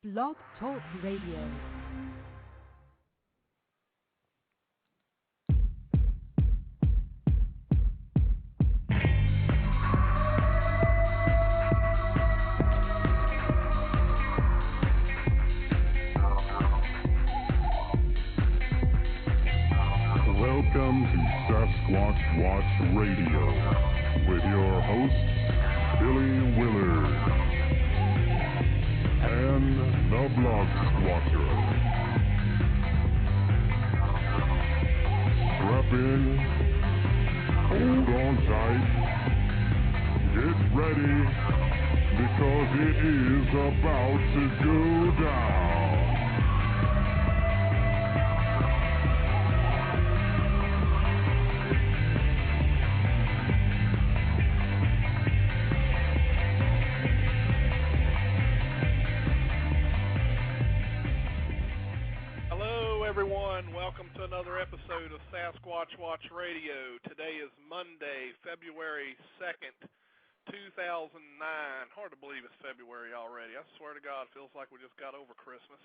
Blog Talk Radio. Welcome to Sasquatch Watch Radio with your hosts, Billy Willard and the Blog Squatcher. Strap in, hold on tight, get ready, because it is about to go down. Everyone, welcome to another episode of Sasquatch Watch Radio. Today is Monday, February 2nd, 2009. Hard to believe it's February already. I swear to God, it feels like we just got over Christmas.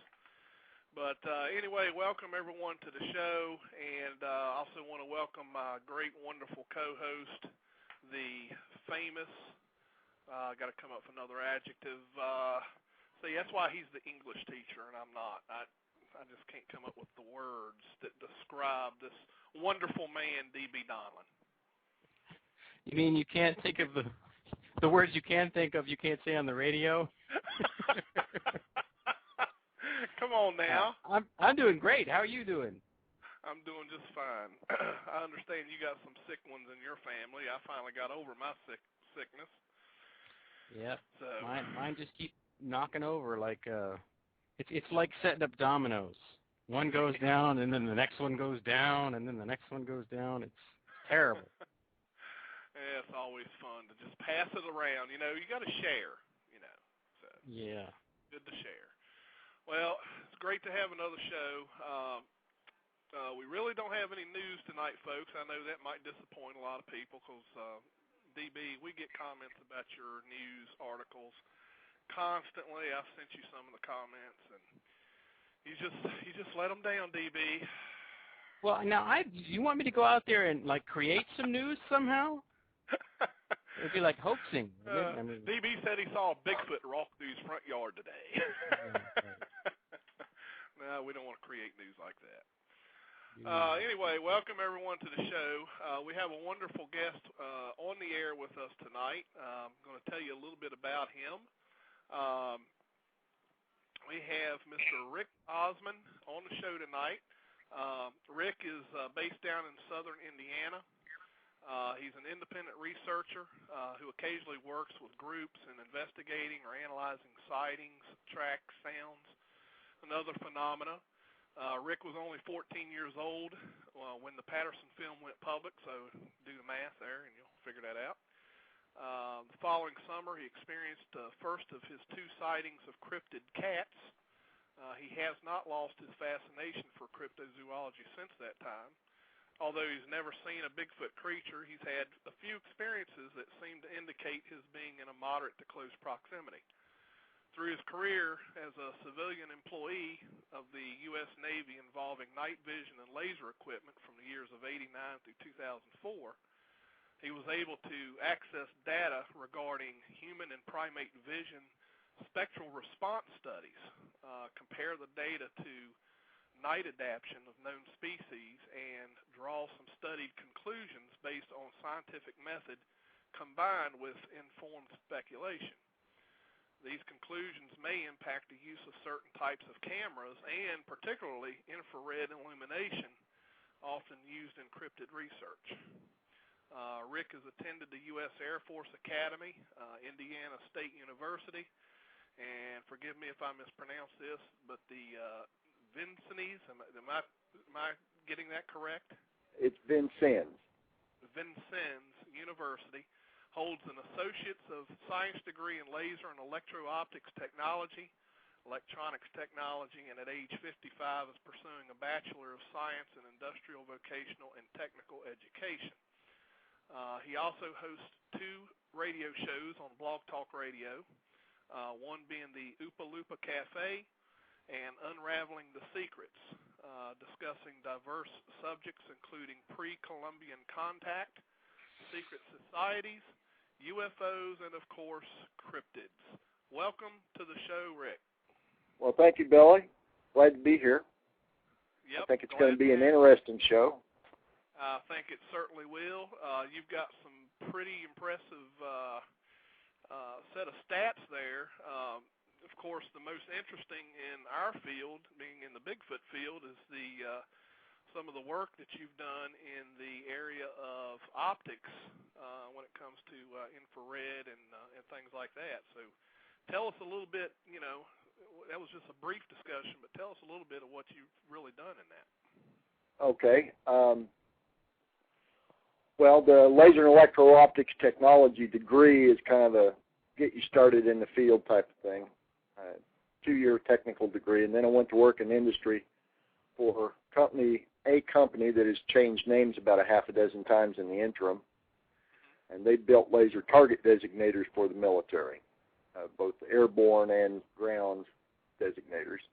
But anyway, welcome everyone to the show, and I also want to welcome my great, wonderful co-host, the famous, got to come up with another adjective. See, that's why he's the English teacher and I'm not. I just can't come up with the words that describe this wonderful man, D.B. Donlin. You mean you can't think of the words you can think of, you can't say on the radio? Come on now. I'm doing great. How are you doing? I'm doing just fine. I understand you got some sick ones in your family. I finally got over my sickness. Yep. So Mine just keep knocking over like It's like setting up dominoes. One goes down, and then the next one goes down, and then the next one goes down. It's terrible. Yeah, it's always fun to just pass it around. You know, you got to share, you know. So yeah. Good to share. Well, it's great to have another show. We really don't have any news tonight, folks. I know that might disappoint a lot of people because, DB, we get comments about your news articles constantly. I've sent you some of the comments, and you just let them down, DB. Well, now you want me to go out there and like create some news somehow? It'd be like hoaxing. I mean, DB said he saw a Bigfoot walk through his front yard today. No, we don't want to create news like that. Anyway, welcome everyone to the show. We have a wonderful guest on the air with us tonight. I'm going to tell you a little bit about him. We have Mr. Rick Osman on the show tonight. Rick is based down in southern Indiana. He's an independent researcher who occasionally works with groups in investigating or analyzing sightings, tracks, sounds, and other phenomena. Rick was only 14 years old when the Patterson film went public, so do the math there and you'll figure that out. The following summer, he experienced the first of his two sightings of cryptid cats. He has not lost his fascination for cryptozoology since that time. Although he's never seen a Bigfoot creature, he's had a few experiences that seem to indicate his being in a moderate to close proximity. Through his career as a civilian employee of the U.S. Navy involving night vision and laser equipment from the years of '89 through 2004, he was able to access data regarding human and primate vision spectral response studies, compare the data to night adaptation of known species, and draw some studied conclusions based on scientific method combined with informed speculation. These conclusions may impact the use of certain types of cameras and particularly infrared illumination, often used in cryptid research. Rick has attended the U.S. Air Force Academy, Indiana State University, and forgive me if I mispronounce this, but the Vincennes, am I getting that correct? It's Vincennes. Vincennes University holds an Associate's of Science degree in Laser and Electro-Optics Technology, Electronics Technology, and at age 55 is pursuing a Bachelor of Science in Industrial, Vocational, and Technical Education. He also hosts 2 radio shows on Blog Talk Radio. one being the Oopa Loopa Cafe and Unraveling the Secrets, discussing diverse subjects including pre-Columbian contact, secret societies, UFOs, and, of course, cryptids. Welcome to the show, Rick. Well, thank you, Billy. Glad to be here. Yep, I think it's going to be an interesting show. I think it certainly will. You've got some pretty impressive set of stats there. Of course, the most interesting in our field, being in the Bigfoot field, is some of the work that you've done in the area of optics when it comes to infrared and things like that. So tell us a little bit, that was just a brief discussion, but tell us a little bit of what you've really done in that. Okay. Well, the laser and electro-optics technology degree is kind of a get you started in the field type of thing, 2-year technical degree, and then I went to work in industry for a company that has changed names about a half a dozen times in the interim, and they built laser target designators for the military, both airborne and ground designators.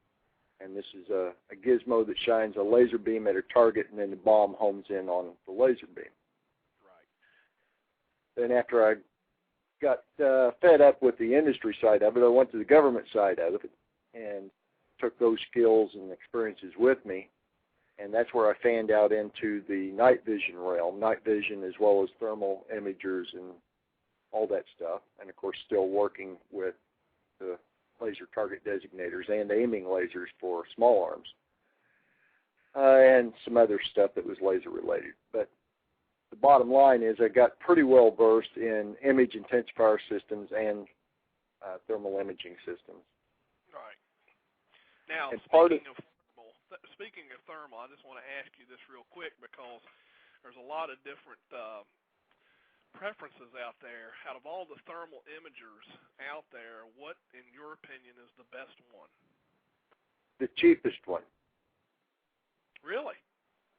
And this is a gizmo that shines a laser beam at a target, and then the bomb homes in on the laser beam. Then after I got fed up with the industry side of it, I went to the government side of it and took those skills and experiences with me, and that's where I fanned out into the night vision realm, night vision as well as thermal imagers and all that stuff, and of course still working with the laser target designators and aiming lasers for small arms, and some other stuff that was laser related. But the bottom line is I got pretty well versed in image intensifier systems and thermal imaging systems. Right. Now, speaking of thermal, I just want to ask you this real quick because there's a lot of different preferences out there. Out of all the thermal imagers out there, what, in your opinion, is the best one? The cheapest one. Really?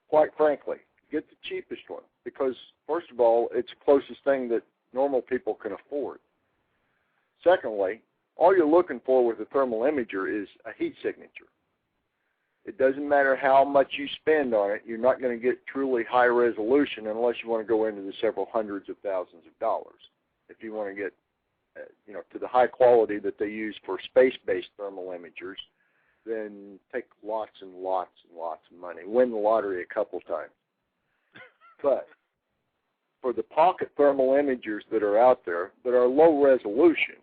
Quite frankly. Get the cheapest one because, first of all, it's the closest thing that normal people can afford. Secondly, all you're looking for with a thermal imager is a heat signature. It doesn't matter how much you spend on it, you're not going to get truly high resolution unless you want to go into the several hundreds of thousands of dollars. If you want to get to the high quality that they use for space-based thermal imagers, then take lots and lots and lots of money. Win the lottery a couple times. But for the pocket thermal imagers that are out there that are low resolution,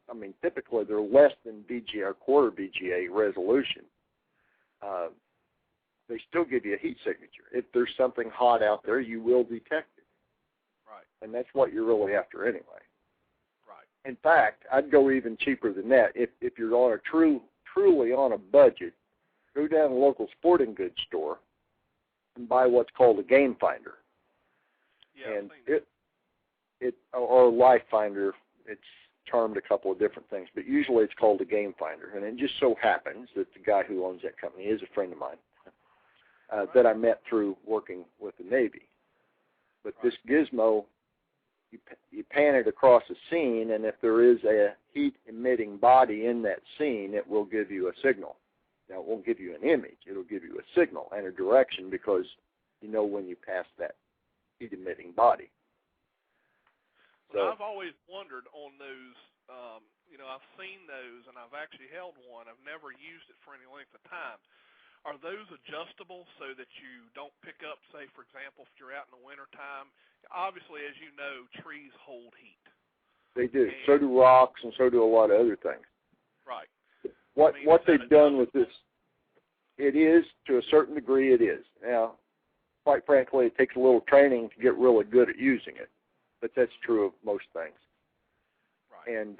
I mean, typically they're less than BGA or quarter BGA resolution, they still give you a heat signature. If there's something hot out there, you will detect it. Right. And that's what you're really after anyway. Right. In fact, I'd go even cheaper than that. If you're on a truly on a budget, go down to a local sporting goods store and buy what's called a game finder. Yeah, and or a life finder, it's termed a couple of different things, but usually it's called a game finder. And it just so happens that the guy who owns that company is a friend of mine that I met through working with the Navy. But this gizmo, you pan it across a scene, and if there is a heat-emitting body in that scene, it will give you a signal. Now, it won't give you an image. It'll give you a signal and a direction because you know when you pass that heat-emitting body. So I've always wondered on those, I've seen those, and I've actually held one. I've never used it for any length of time. Are those adjustable so that you don't pick up, say, for example, if you're out in the wintertime? Obviously, as you know, trees hold heat. They do. So do rocks, and so do a lot of other things. Right. What they've done with this, it is, to a certain degree, it is. Now, quite frankly, it takes a little training to get really good at using it, but that's true of most things. Right. And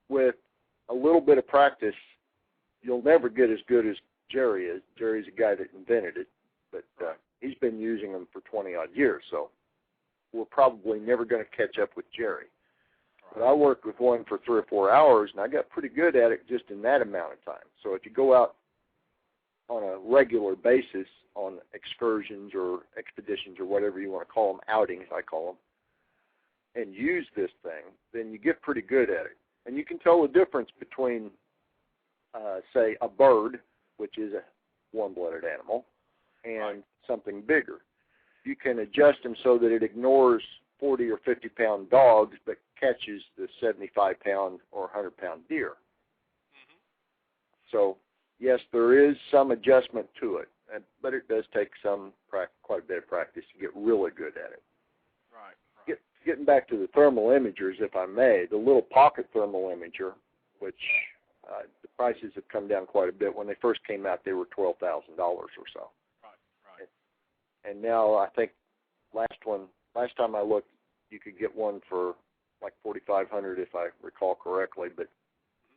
with a little bit of practice, you'll never get as good as Jerry is. Jerry's a guy that invented it, but he's been using them for 20-odd years, so we're probably never going to catch up with Jerry. Right. But I worked with one for 3 or 4 hours, and I got pretty good at it just in that amount of time. So if you go out on a regular basis on excursions or expeditions or whatever you want to call them, outings I call them, and use this thing, then you get pretty good at it. And you can tell the difference between, say, a bird, which is a warm-blooded animal, and something bigger. You can adjust them so that it ignores 40 or 50-pound dogs but catches the 75-pound or 100-pound deer. Mm-hmm. So, yes, there is some adjustment to it, but it does take quite a bit of practice to get really good at it. Right. Getting back to the thermal imagers, if I may, the little pocket thermal imager, which the prices have come down quite a bit. When they first came out, they were $12,000 or so. Right. And now I think last time I looked, you could get one for like $4,500 if I recall correctly, but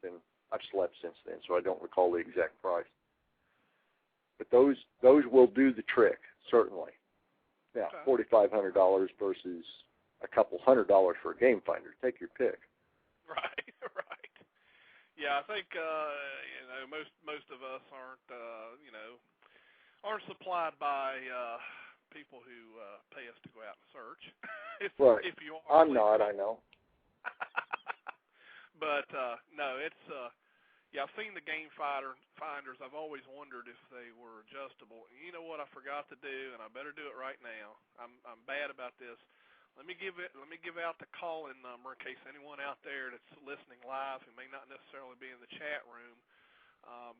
then I've slept since then, so I don't recall the exact price. But those will do the trick, certainly. Now, $4,500 versus a couple $100 for a game finder. Take your pick. Right. Yeah, I think most of us aren't supplied by people who pay us to go out and search. Right. If you are, I'm not, I know. But no, it's I've seen the game finders. I've always wondered if they were adjustable. You know what I forgot to do, and I better do it right now. I'm bad about this. Let me give out the call-in number in case anyone out there that's listening live who may not necessarily be in the chat room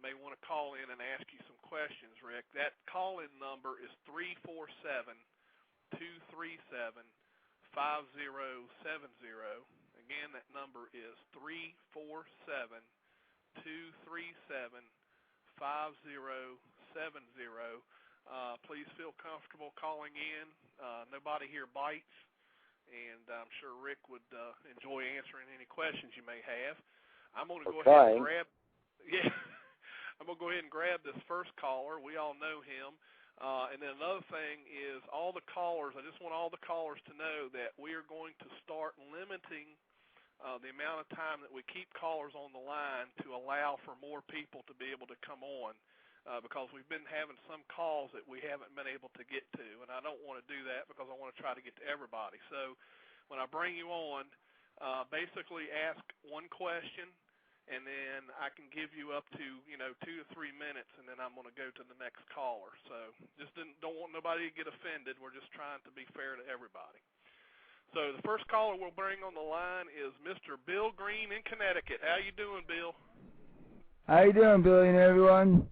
may want to call in and ask you some questions, Rick. That call-in number is 347-237-5070. Again, that number is 347-237-5070. Please feel comfortable calling in. Nobody here bites, and I'm sure Rick would enjoy answering any questions you may have. I'm going to go ahead and grab. Yeah, I'm going to go ahead and grab this first caller. We all know him. And then another thing is all the callers. I just want all the callers to know that we are going to start limiting the amount of time that we keep callers on the line to allow for more people to be able to come on. Because we've been having some calls that we haven't been able to get to, and I don't want to do that because I want to try to get to everybody. So when I bring you on, basically ask one question, and then I can give you up to 2 to 3 minutes, and then I'm going to go to the next caller. So just don't want nobody to get offended. We're just trying to be fair to everybody. So the first caller we'll bring on the line is Mr. Bill Green in Connecticut. How you doing, Bill? How you doing, Billy and everyone?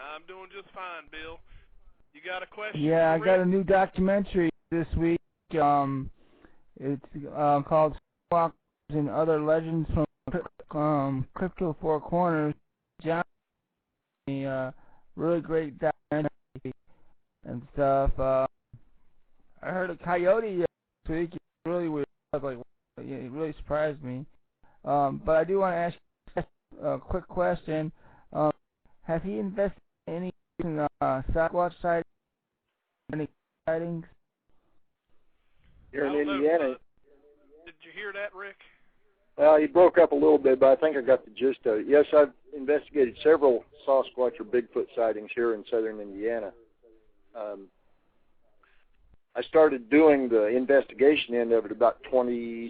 I'm doing just fine, Bill. You got a question? Yeah, I got a new documentary this week. It's called Sasquatch and Other Legends from Crypto Four Corners. John, really great documentary and stuff. I heard a coyote this week. It really weird. It really surprised me. But I do want to ask you a quick question. Have he invested any in Sasquatch sightings? Any sightings? Here in Indiana. Did you hear that, Rick? Well, he broke up a little bit, but I think I got the gist of it. Yes, I've investigated several Sasquatch or Bigfoot sightings here in southern Indiana. I started doing the investigation end of it about a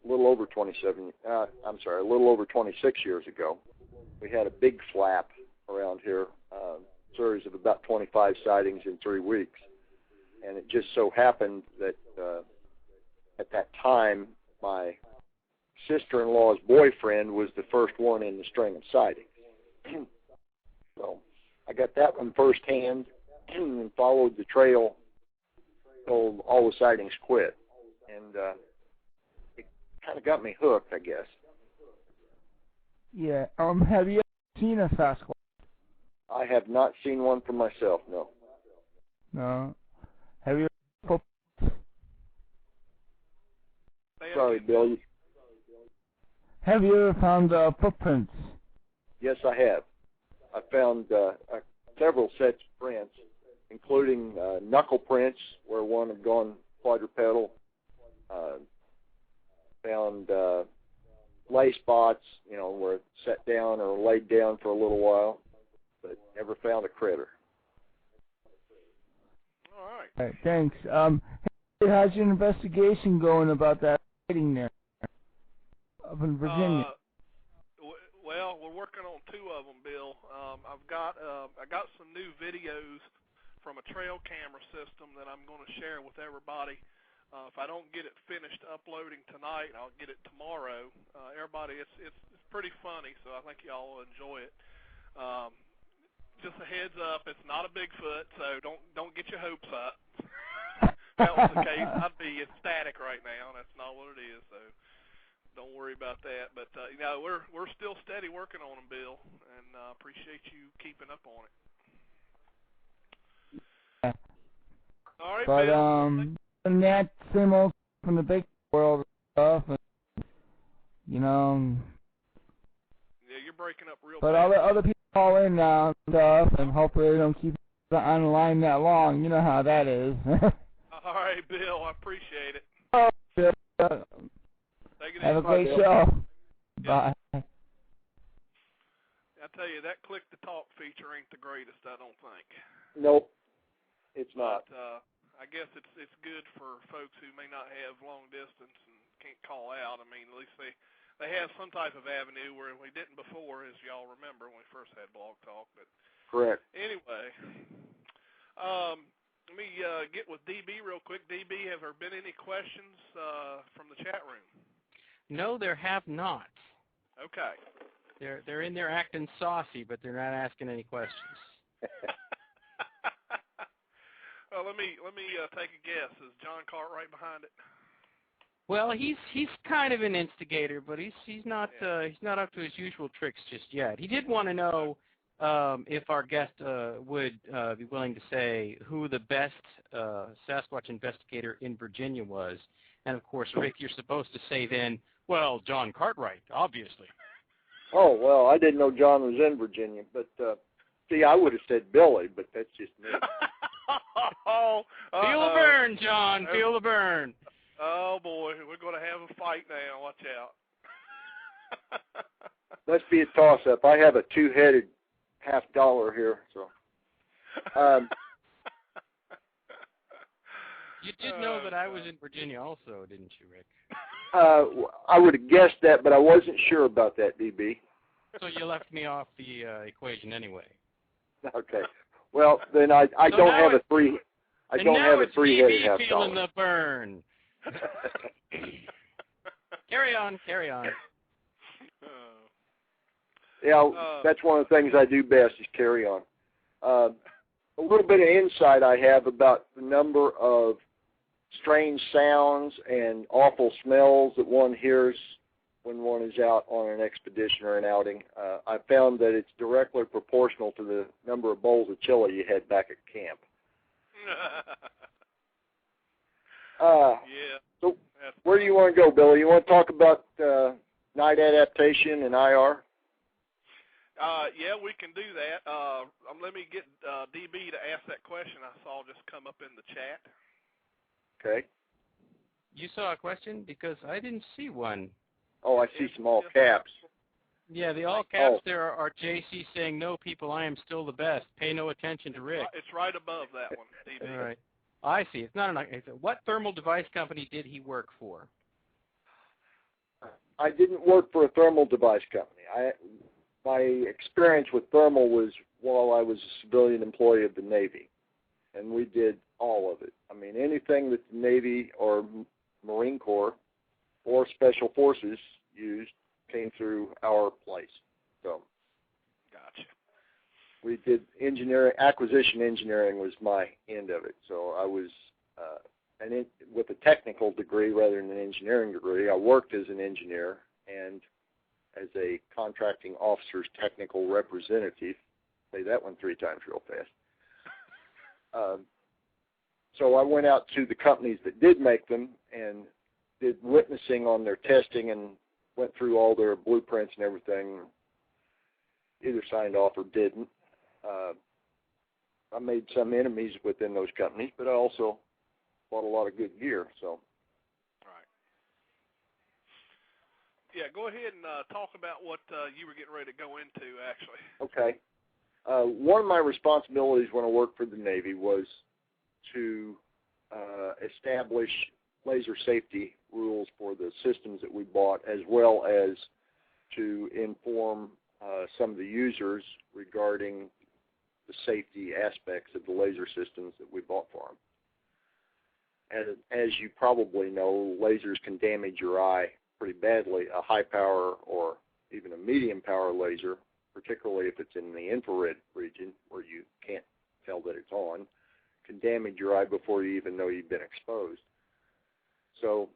little over 26 years ago. We had a big flap around here, series of about 25 sightings in 3 weeks. And it just so happened that at that time, my sister-in-law's boyfriend was the first one in the string of sightings. So I got that one firsthand and followed the trail until all the sightings quit. And it kind of got me hooked, I guess. Yeah. Have you ever seen a Sasquatch? I have not seen one for myself, no. No. Have you ever... Sorry, Bill. Have you ever found footprints? Yes, I have. I found several sets of prints, including knuckle prints where one had gone quadrupedal. Found lay spots, where it sat down or laid down for a little while, but never found a critter. All right. All right, thanks. How's your investigation going about that sighting there? up in Virginia? Well, we're working on 2 of them, Bill. I got some new videos from a trail camera system that I'm going to share with everybody. If I don't get it finished uploading tonight, I'll get it tomorrow. Everybody, it's pretty funny, so I think y'all will enjoy it. Just a heads up, it's not a Bigfoot, so don't get your hopes up. If that was the case, I'd be ecstatic right now. That's not what it is, so don't worry about that. But we're still steady working on them, Bill, and appreciate you keeping up on it. All right, but Bill. And that same old from the big world stuff, and Yeah, you're breaking up real but bad. other people call in now and stuff, and hopefully they don't keep on the line that long. You know how that is. All right, Bill, I appreciate it. Oh, Take it have a easy. great show. Bye. I tell you, that click to talk feature ain't the greatest, I don't think. Nope, it's not. But I guess it's good for folks who may not have long distance and can't call out. I mean, at least they have some type of avenue where we didn't before, as y'all remember when we first had Blog Talk. But Correct. anyway, let me get with DB real quick. DB, have there been any questions from the chat room? No, there have not. Okay. They're in there acting saucy, but they're not asking any questions. Well, let me take a guess. Is John Cartwright behind it? Well, he's kind of an instigator, but he's not up to his usual tricks just yet. He did want to know if our guest would be willing to say who the best Sasquatch investigator in Virginia was, and of course, Rick, you're supposed to say then, well, John Cartwright, obviously. Oh, well, I didn't know John was in Virginia, but see, I would have said Billy, but that's just me. Feel the burn, John. Feel the burn. Oh, boy. We're going to have a fight now. Watch out. Must be a toss-up. I have a 2-headed $50 here, so. You did know that I was in Virginia also, didn't you, Rick? I would have guessed that, but I wasn't sure about that, DB. So you left me off the equation anyway. Okay. Well, then I don't have a 3. I don't have a 3-headed $50. Feeling the burn. Carry on. Yeah, that's one of the things I do best is carry on. A little bit of insight I have about the number of strange sounds and awful smells that one hears when one is out on an expedition or an outing. I found that it's directly proportional to the number of bowls of chili you had back at camp. Yeah. So where do you want to go, Billy? You want to talk about night adaptation and IR? Yeah, we can do that. Let me get DB to ask that question I saw just come up in the chat. Okay. You saw a question? Because I didn't see one. Oh, I see some all caps. Yeah, the all caps there are JC saying, no, people, I am still the best. Pay no attention to Rick. It's right above that one, DB. All right. I see. It's not what thermal device company did he work for? I didn't work for a thermal device company. My experience with thermal was while I was a civilian employee of the Navy, and we did all of it. I mean, anything that the Navy or Marine Corps or Special Forces used came through our place. So, gotcha. We did engineering. Acquisition engineering was my end of it. So I was, with a technical degree rather than an engineering degree. I worked as an engineer and as a contracting officer's technical representative. Say that one 3 times real fast. So I went out to the companies that did make them and did witnessing on their testing and went through all their blueprints and everything. Either signed off or didn't. I made some enemies within those companies, but I also bought a lot of good gear. So. Right. Yeah, go ahead and talk about what you were getting ready to go into, actually. Okay. One of my responsibilities when I worked for the Navy was to establish laser safety rules for the systems that we bought, as well as to inform some of the users regarding the safety aspects of the laser systems that we bought for them. And as you probably know, lasers can damage your eye pretty badly. A high power or even a medium power laser, particularly if it's in the infrared region where you can't tell that it's on, can damage your eye before you even know you've been exposed. So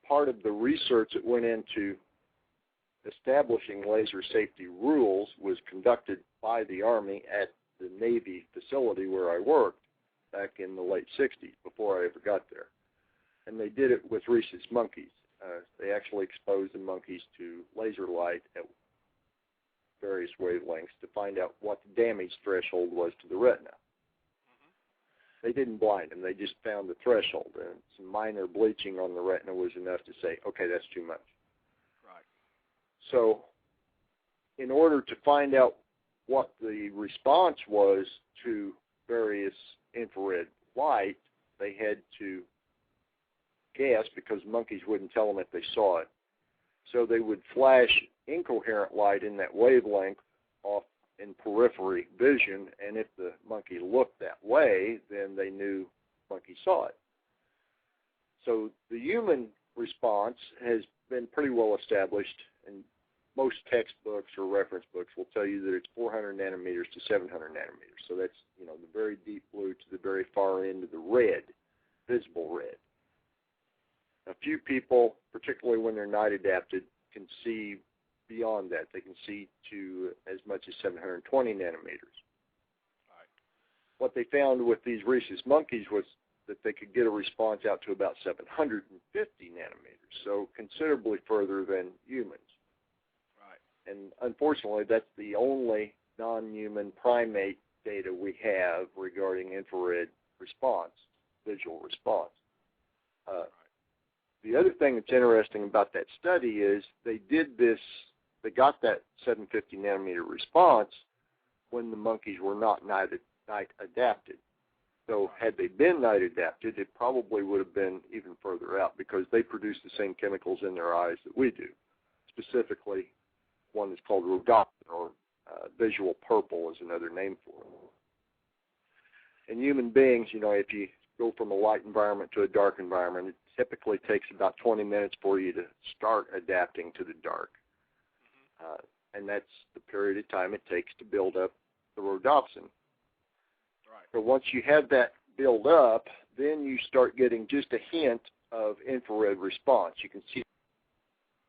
part of the research that went into establishing laser safety rules was conducted by the Army at the Navy facility where I worked back in the late 60s, before I ever got there. And they did it with rhesus monkeys. They actually exposed the monkeys to laser light at various wavelengths to find out what the damage threshold was to the retina. They didn't blind them. They just found the threshold, and some minor bleaching on the retina was enough to say, okay, that's too much. Right. So in order to find out what the response was to various infrared light, they had to guess, because monkeys wouldn't tell them if they saw it. So they would flash incoherent light in that wavelength off in periphery vision, and if the monkey looked that way, then they knew the monkey saw it. So the human response has been pretty well established, and most textbooks or reference books will tell you that it's 400 nanometers to 700 nanometers. So that's, you know, the very deep blue to the very far end of the red, visible red. A few people, particularly when they're night adapted, can see beyond that. They can see to as much as 720 nanometers. Right. What they found with these rhesus monkeys was that they could get a response out to about 750 nanometers, so considerably further than humans. Right. And unfortunately, that's the only non-human primate data we have regarding infrared response, visual response. The other thing that's interesting about that study is they got that 750 nanometer response when the monkeys were not night adapted. So had they been night adapted, it probably would have been even further out, because they produce the same chemicals in their eyes that we do. Specifically, one that's called rhodopsin, or visual purple is another name for it. In human beings, you know, if you go from a light environment to a dark environment, it typically takes about 20 minutes for you to start adapting to the dark. And that's the period of time it takes to build up the rhodopsin. Right. So once you have that build up, then you start getting just a hint of infrared response. You can see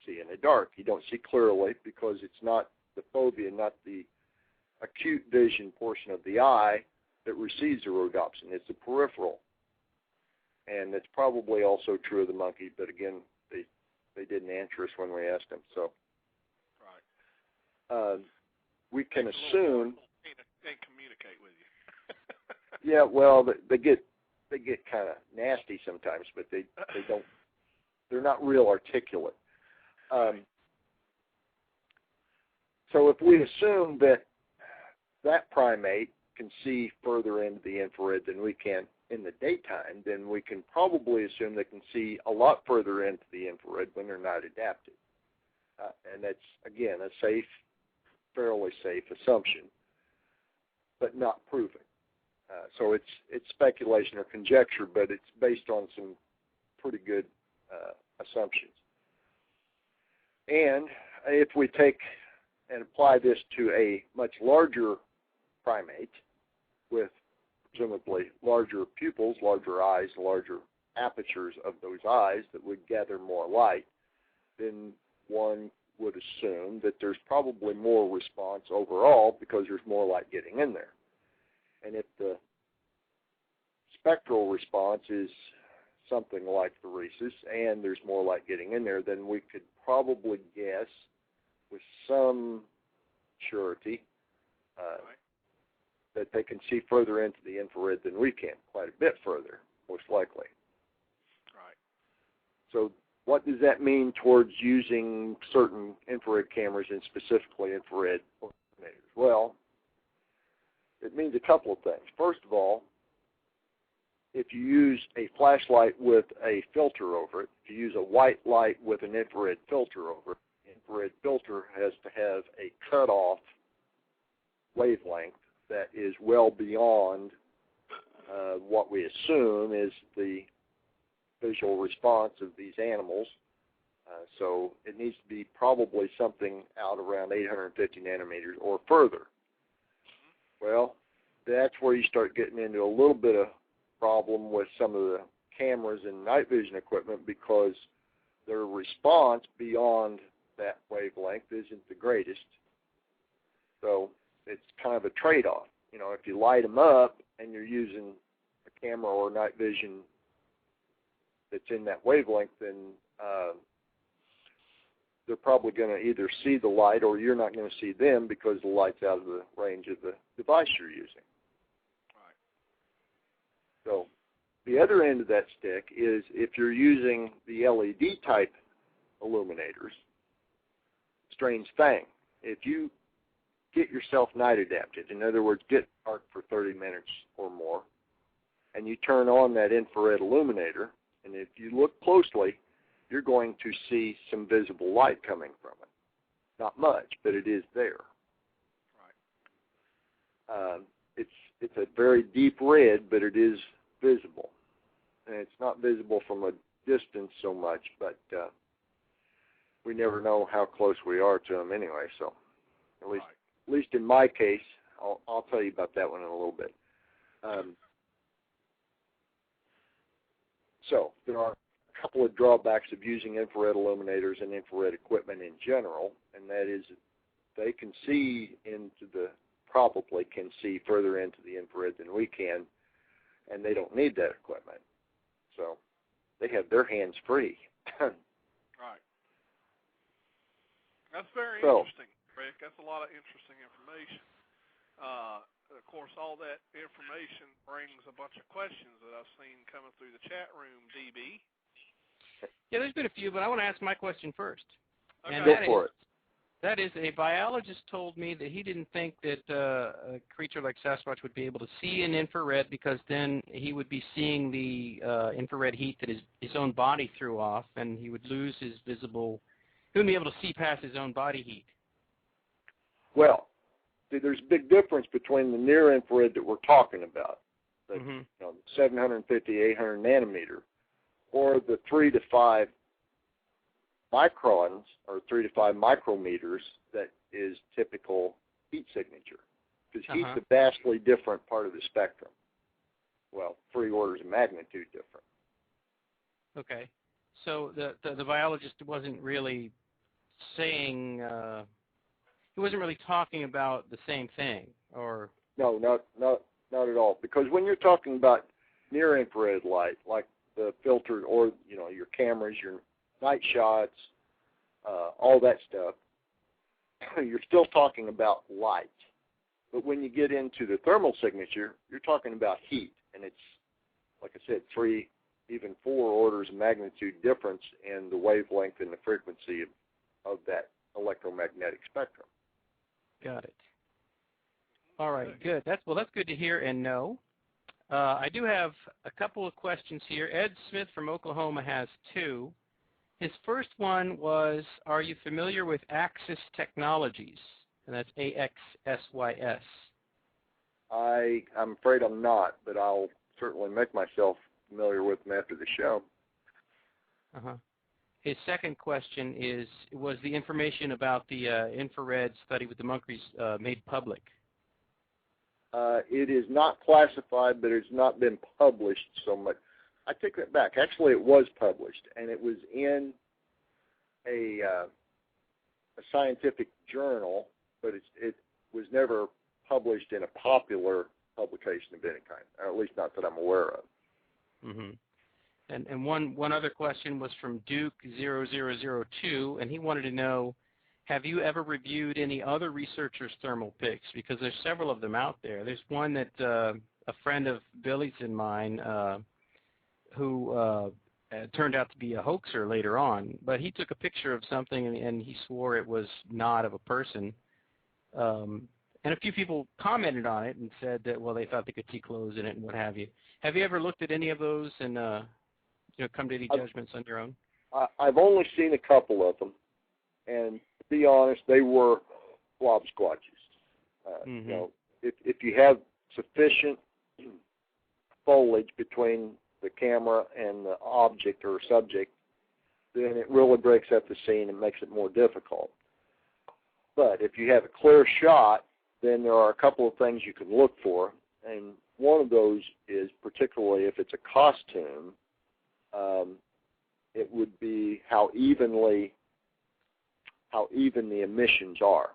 in the dark. You don't see clearly because it's not the fovea, not the acute vision portion of the eye that receives the rhodopsin. It's the peripheral. And it's probably also true of the monkey, but again, they didn't answer us when we asked them. So right. We can assume and communicate with you. Yeah, well, they get kind of nasty sometimes, but they don't. They're not real articulate. So if we assume that primate can see further into the infrared than we can in the daytime, then we can probably assume they can see a lot further into the infrared when they're not adapted. And that's, again, a fairly safe assumption, but not proven. So it's speculation or conjecture, but it's based on some pretty good assumptions. And if we take and apply this to a much larger primate with presumably larger pupils, larger eyes, larger apertures of those eyes that would gather more light, then one would assume that there's probably more response overall because there's more light getting in there. And if the spectral response is something like the rhesus and there's more light getting in there, then we could probably guess with some surety that they can see further into the infrared than we can, quite a bit further, most likely. Right. So what does that mean towards using certain infrared cameras and specifically infrared illuminators? Well, it means a couple of things. First of all, if you use a flashlight with a filter over it, if you use a white light with an infrared filter over it, the infrared filter has to have a cutoff wavelength that is well beyond what we assume is the visual response of these animals. So it needs to be probably something out around 850 nanometers or further. Well, that's where you start getting into a little bit of problem with some of the cameras and night vision equipment, because their response beyond that wavelength isn't the greatest. So it's kind of a trade-off. You know, if you light them up and you're using a camera or night vision that's in that wavelength, then they're probably going to either see the light or you're not going to see them because the light's out of the range of the device you're using. Right. So the other end of that stick is if you're using the LED type illuminators, strange thing. If you get yourself night adapted, in other words, get dark for 30 minutes or more, and you turn on that infrared illuminator, and if you look closely, you're going to see some visible light coming from it. Not much, but it is there. Right. It's a very deep red, but it is visible. And it's not visible from a distance so much, but we never know how close we are to them anyway. So at least in my case, I'll tell you about that one in a little bit. So there are a couple of drawbacks of using infrared illuminators and infrared equipment in general, and that is they can see probably can see further into the infrared than we can, and they don't need that equipment. So they have their hands free. Right. That's very interesting, Rick. That's a lot of interesting information. Of course, all that information brings a bunch of questions that I've seen coming through the chat room, DB. Yeah, there's been a few, but I want to ask my question first. Okay. And Go for it. That is, a biologist told me that he didn't think that a creature like Sasquatch would be able to see in infrared, because then he would be seeing the infrared heat that his own body threw off, and he would lose his visible, he wouldn't be able to see past his own body heat. Well, there's a big difference between the near infrared that we're talking about, the 750, 800 nanometer, or the 3 to 5 microns or 3 to 5 micrometers that is typical heat signature. Because heat's a vastly different part of the spectrum. Well, 3 orders of magnitude different. Okay. So the biologist wasn't really saying, he wasn't really talking about the same thing, or? No, not at all. Because when you're talking about near infrared light, like the filtered or, your cameras, your night shots, all that stuff, you're still talking about light. But when you get into the thermal signature, you're talking about heat. And it's, like I said, 3, even 4 orders of magnitude difference in the wavelength and the frequency of that electromagnetic spectrum. Got it. All right, good. That's good to hear and know. I do have a couple of questions here. Ed Smith from Oklahoma has 2. His first one was, are you familiar with Axis Technologies? And that's AXSYS. I'm afraid I'm not, but I'll certainly make myself familiar with them after the show. His second question is, was the information about the infrared study with the monkeys made public? It is not classified, but it's not been published so much. I take that back. Actually, it was published, and it was in a scientific journal, but it was never published in a popular publication of any kind, or at least not that I'm aware of. And one other question was from Duke0002, and he wanted to know, have you ever reviewed any other researchers' thermal pics? Because there's several of them out there. There's one that a friend of Billy's and mine who turned out to be a hoaxer later on, but he took a picture of something and he swore it was not of a person. And a few people commented on it and said that, well, they thought they could see clothes in it and what have you. Have you ever looked at any of those and come to any judgments on your own? I've only seen a couple of them, and to be honest, they were blob squatches. If you have sufficient foliage between the camera and the object or subject, then it really breaks up the scene and makes it more difficult. But if you have a clear shot, then there are a couple of things you can look for, and one of those is particularly if it's a costume, it would be how even the emissions are.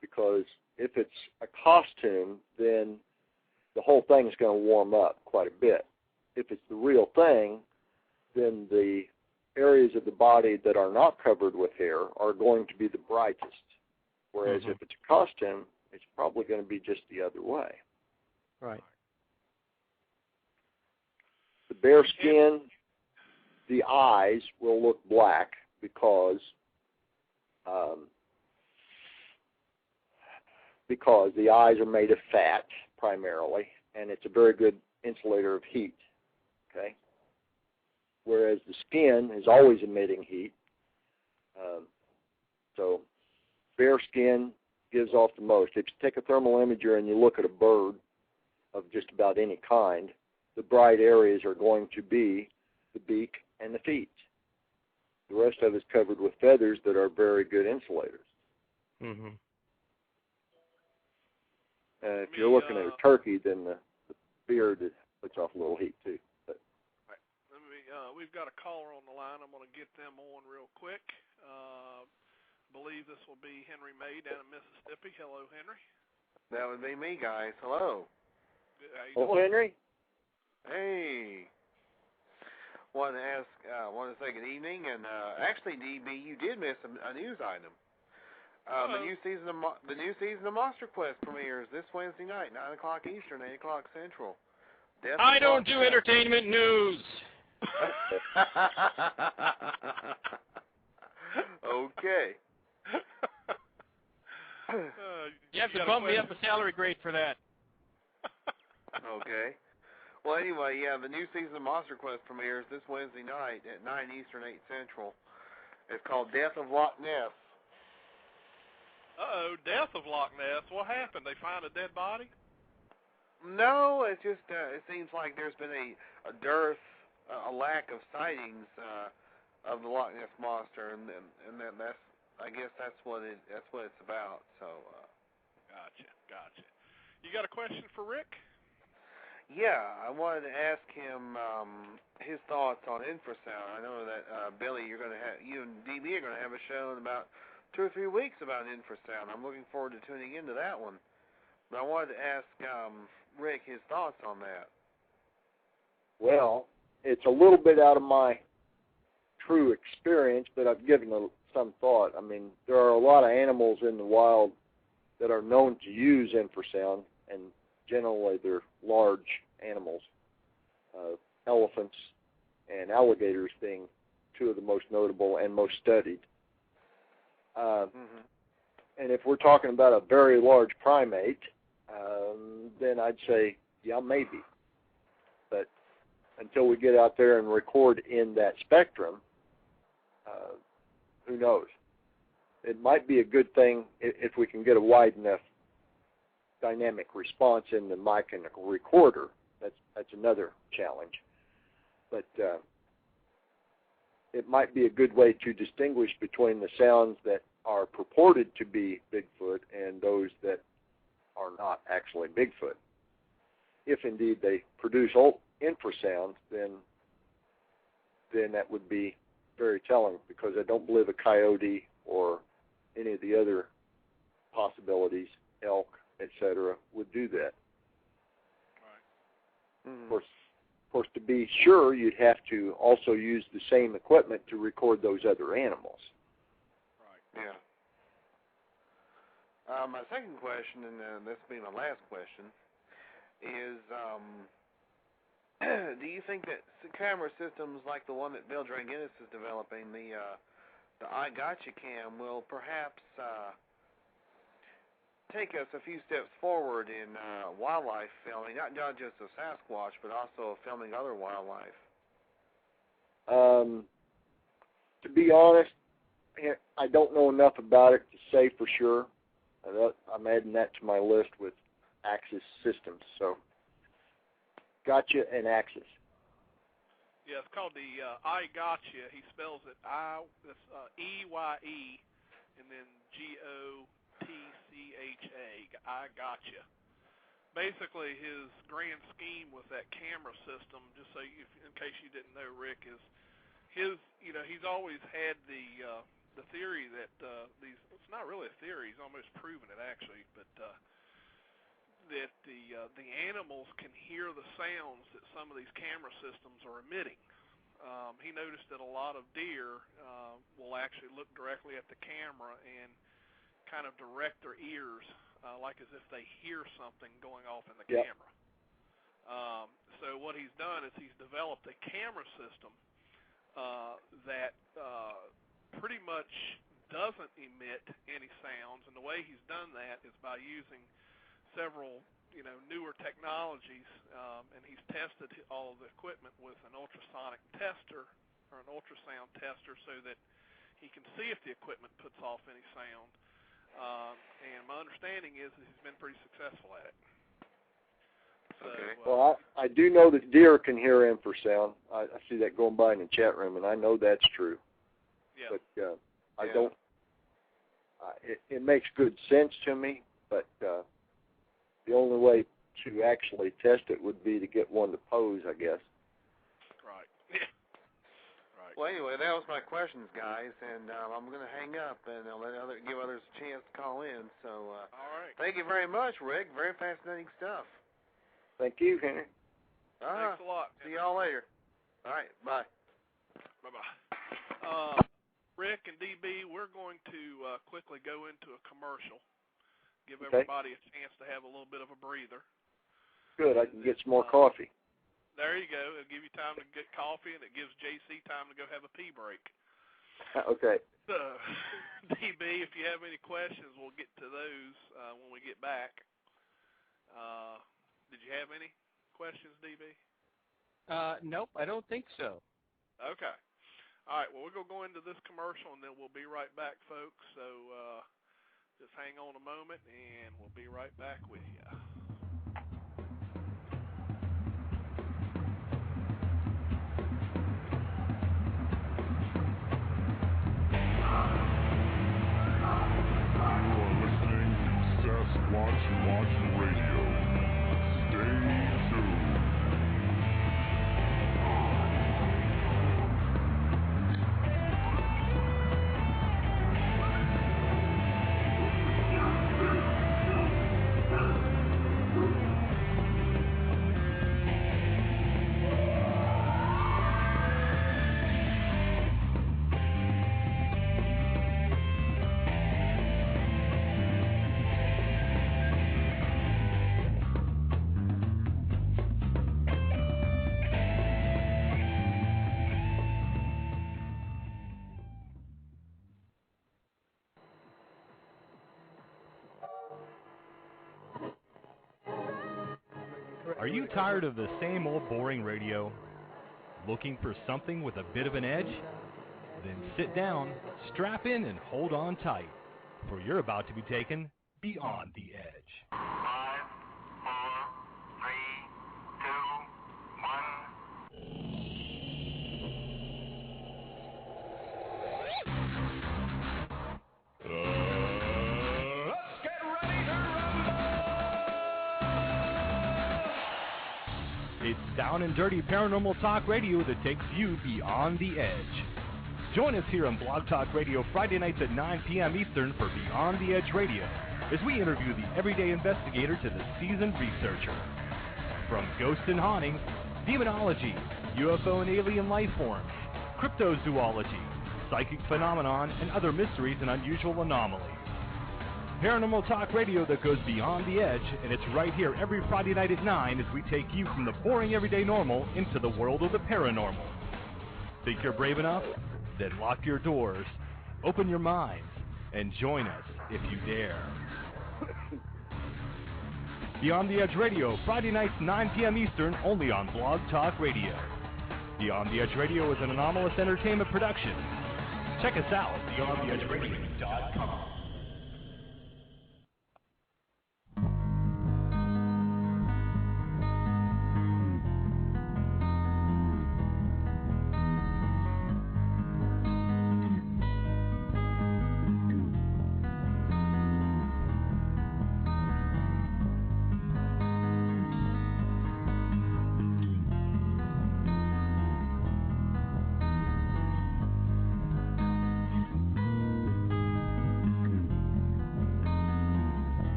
Because if it's a costume, then the whole thing is going to warm up quite a bit. If it's the real thing, then the areas of the body that are not covered with hair are going to be the brightest. Whereas if it's a costume, it's probably going to be just the other way. Right. The bare skin, the eyes will look black because the eyes are made of fat primarily, and it's a very good insulator of heat. Okay. Whereas the skin is always emitting heat, so bare skin gives off the most. If you take a thermal imager and you look at a bird of just about any kind, the bright areas are going to be the beak and the feet. The rest of it's covered with feathers that are very good insulators. If you're looking at a turkey, then the beard puts off a little heat too. But. Right. We've got a caller on the line. I'm going to get them on real quick. Believe this will be Henry May down in Mississippi. Hello, Henry. That would be me, guys. Hello. Good. How you Hello, doing? Henry. Hey. Want to say good evening, and actually, DB, you did miss a news item. The new season of Monster Quest premieres this Wednesday night, 9 o'clock Eastern, 8 o'clock Central. I don't do entertainment news. Okay. You have to bump me up a salary grade for that. Okay. Well, anyway, yeah, the new season of Monster Quest premieres this Wednesday night at 9 Eastern, 8 Central. It's called Death of Loch Ness. Death of Loch Ness. What happened? They find a dead body? No, it's just it seems like there's been a dearth, a lack of sightings of the Loch Ness monster, and that's I guess that's what it's about. So. Gotcha. You got a question for Rick? Yeah, I wanted to ask him his thoughts on infrasound. I know that Billy, you and DB are going to have a show in about 2 or 3 weeks about infrasound. I'm looking forward to tuning into that one. But I wanted to ask Rick his thoughts on that. Well, it's a little bit out of my true experience, but I've given it some thought. I mean, there are a lot of animals in the wild that are known to use infrasound, and generally they're large animals, elephants and alligators being two of the most notable and most studied. And if we're talking about a very large primate, then I'd say, yeah, maybe. But until we get out there and record in that spectrum, who knows? It might be a good thing if we can get a wide enough dynamic response in the mic and the recorder. That's another challenge. But it might be a good way to distinguish between the sounds that are purported to be Bigfoot and those that are not actually Bigfoot. If indeed they produce infrasound, then that would be very telling, because I don't believe a coyote or any of the other possibilities, elk, etc., would do that. Right. Of course, to be sure, you'd have to also use the same equipment to record those other animals. Right. Yeah. My second question, and this will be my last question, is do you think that camera systems like the one that Bill Dranginis is developing, the I Gotcha Cam, will perhaps take us a few steps forward in wildlife filming, not just of Sasquatch, but also filming other wildlife? To be honest, I don't know enough about it to say for sure. I'm adding that to my list with Axis Systems. So, Gotcha and Axis. Yeah, it's called the I Gotcha. He spells it E-Y-E and then G-O-T-C-H-A. I Gotcha. Basically, his grand scheme with that camera system, just so in case you didn't know, Rick, is he's always had the theory that it's not really a theory, he's almost proven it actually, but that the animals can hear the sounds that some of these camera systems are emitting. He noticed that a lot of deer will actually look directly at the camera and kind of direct their ears like as if they hear something going off in the camera. So what he's done is he's developed a camera system that pretty much doesn't emit any sounds, and the way he's done that is by using several newer technologies, and he's tested all of the equipment with an ultrasonic tester or an ultrasound tester so that he can see if the equipment puts off any sound, and my understanding is that he's been pretty successful at it. So, well, I do know that deer can hear infrasound. I see that going by in the chat room, and I know that's true. Yeah. But I don't. It makes good sense to me, but the only way to actually test it would be to get one to pose, I guess. Right. Right. Well, anyway, that was my questions, guys, and I'm going to hang up and I'll give others a chance to call in. So, all right. Thank you very much, Rick. Very fascinating stuff. Thank you, Henry. Thanks a lot. See y'all later. All right. Bye. Bye-bye. Rick and DB, we're going to quickly go into a commercial. Give everybody a chance to have a little bit of a breather. Good. I can get some more coffee. There you go. It'll give you time to get coffee, and it gives JC time to go have a pee break. Okay. So, DB, if you have any questions, we'll get to those when we get back. Did you have any questions, DB? Nope, I don't think so. Okay. All right, well, we're going to go into this commercial, and then we'll be right back, folks. So just hang on a moment, and we'll be right back with you. You are listening to Sasquatch Watch Radio. Stay tuned. Are you tired of the same old boring radio? Looking for something with a bit of an edge? Then sit down, strap in, and hold on tight, for you're about to be taken beyond the edge. 5, 4, 3, 2, 1. Let's get ready to rumble! It's Down and Dirty Paranormal Talk Radio that takes you beyond the edge. Join us here on Blog Talk Radio Friday nights at 9 p.m. Eastern for Beyond the Edge Radio, as we interview the everyday investigator to the seasoned researcher. From ghosts and hauntings, demonology, UFO and alien life forms, cryptozoology, psychic phenomenon, and other mysteries and unusual anomalies. Paranormal Talk Radio that goes beyond the edge, and it's right here every Friday night at 9 as we take you from the boring everyday normal into the world of the paranormal. Think you're brave enough? Then lock your doors, open your minds, and join us if you dare. Beyond the Edge Radio, Friday nights 9 p.m. Eastern, only on Blog Talk Radio. Beyond the Edge Radio is an anomalous entertainment production. Check us out at beyondtheedgeradio.com.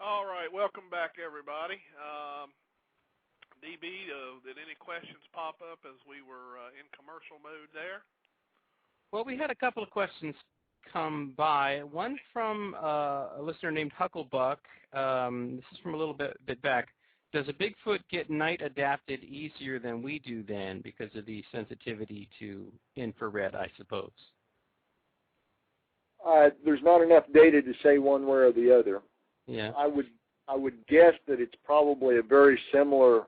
All right, welcome back, everybody. DB, did any questions pop up as we were in commercial mode there? Well, we had a couple of questions come by. One from a listener named Hucklebuck. This is from a little bit back. Does a Bigfoot get night adapted easier than we do then because of the sensitivity to infrared, I suppose? There's not enough data to say one way or the other. Yeah. I would guess that it's probably a very similar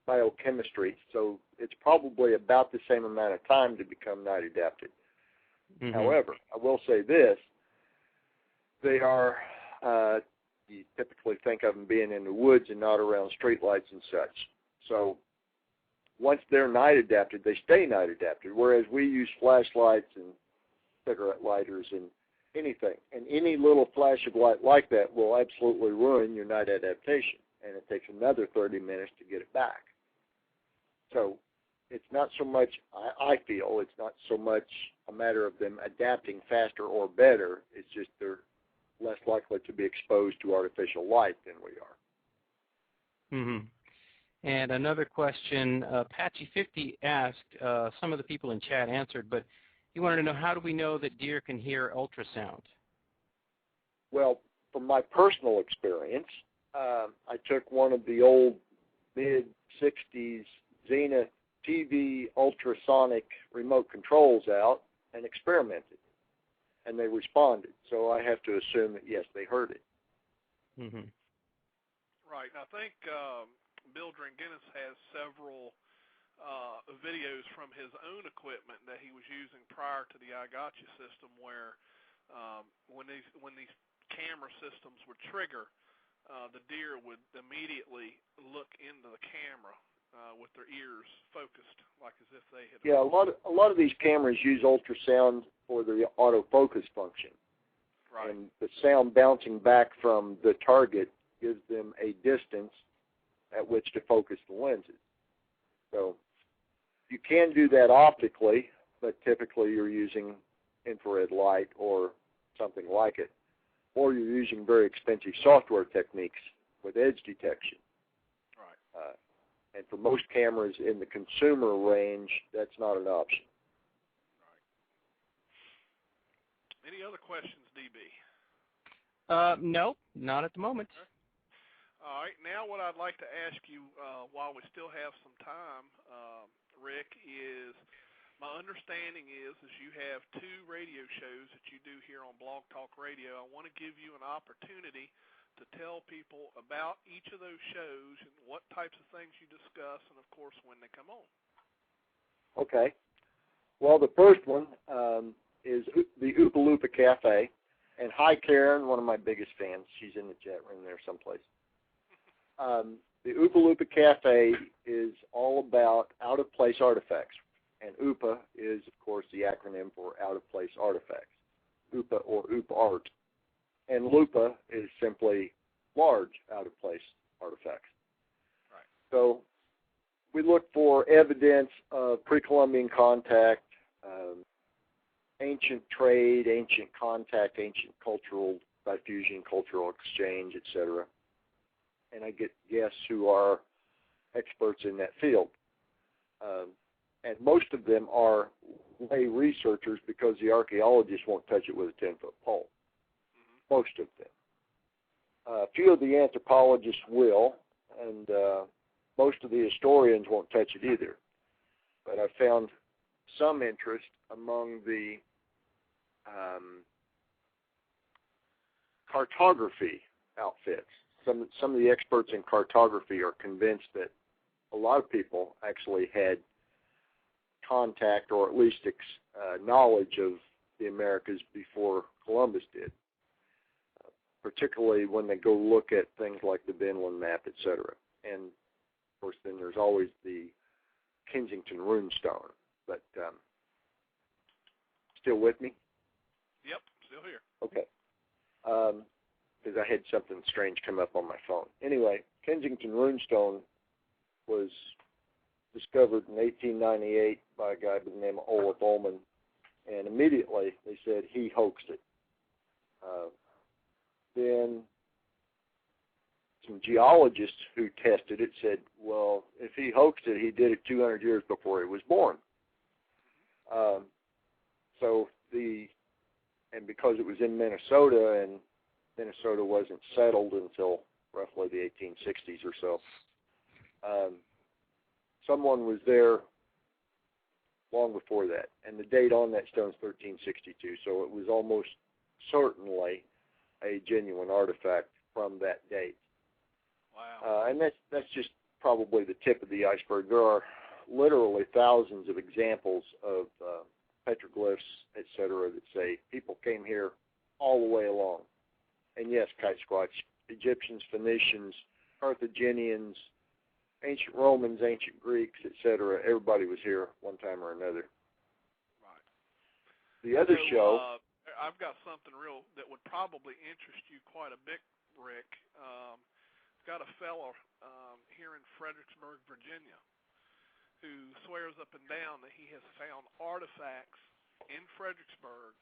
biochemistry, so it's probably about the same amount of time to become night adapted. Mm-hmm. However, I will say this: they are you typically think of them being in the woods and not around streetlights and such. So once they're night adapted, they stay night adapted. Whereas we use flashlights and cigarette lighters and anything, and any little flash of light like that will absolutely ruin your night adaptation, and it takes another 30 minutes to get it back. So it's not so much, I feel, it's not so much a matter of them adapting faster or better, it's just they're less likely to be exposed to artificial light than we are. Mm-hmm. And another question, Patchy50 asked, some of the people in chat answered, but he wanted to know, how do we know that deer can hear ultrasound? Well, from my personal experience, I took one of the old mid-60s Zenith TV ultrasonic remote controls out and experimented, and they responded. So I have to assume that, yes, they heard it. Mm-hmm. Right. I think Bill Dringinnis has several videos from his own equipment that he was using prior to the I Gotcha system, where when these camera systems would trigger, the deer would immediately look into the camera with their ears focused, like as if they had. Yeah, a lot of these cameras use ultrasound for the autofocus function. Right. And the sound bouncing back from the target gives them a distance at which to focus the lenses. So you can do that optically, but typically you're using infrared light or something like it, or you're using very expensive software techniques with edge detection. Right. And for most cameras in the consumer range, that's not an option. Right. Any other questions, DB? No, not at the moment. Okay. All right. Now what I'd like to ask you, while we still have some time, Rick, is my understanding is you have 2 radio shows that you do here on Blog Talk Radio. I want to give you an opportunity to tell people about each of those shows and what types of things you discuss, and, of course, when they come on. Okay. Well, the first one is the Oopa Loopa Cafe. And hi, Karen, one of my biggest fans. She's in the chat room there someplace. The Oopa Loopa Cafe is all about out-of-place artifacts. And OOPA is, of course, the acronym for out-of-place artifacts. OOPA or OOP art. And LUPA is simply large out-of-place artifacts. Right. So we look for evidence of pre-Columbian contact, ancient trade, ancient contact, ancient cultural diffusion, cultural exchange, etc. And I get guests who are experts in that field. And most of them are lay researchers because the archaeologists won't touch it with a 10-foot pole. Most of them. A few of the anthropologists will, and most of the historians won't touch it either. But I found some interest among the cartography outfits. Some of the experts in cartography are convinced that a lot of people actually had contact or at least knowledge of the Americas before Columbus did, particularly when they go look at things like the Vinland map, etc. And, of course, then there's always the Kensington runestone. But still with me? Yep, still here. Okay. Because I had something strange come up on my phone. Anyway, Kensington runestone was discovered in 1898 by a guy by the name of Olaf Ullman, and immediately they said he hoaxed it. Then some geologists who tested it said, well, if he hoaxed it, he did it 200 years before he was born. And because it was in Minnesota, and Minnesota wasn't settled until roughly the 1860s or so, someone was there long before that, and the date on that stone is 1362, so it was almost certainly a genuine artifact from that date. Wow. And that's just probably the tip of the iceberg. There are literally thousands of examples of petroglyphs, etc., that say people came here all the way along. And yes, Kite Squatch, Egyptians, Phoenicians, Carthaginians, ancient Romans, ancient Greeks, etc., everybody was here one time or another. Right. The other show... I've got something real that would probably interest you quite a bit, Rick. I've got a fellow here in Fredericksburg, Virginia, who swears up and down that he has found artifacts in Fredericksburg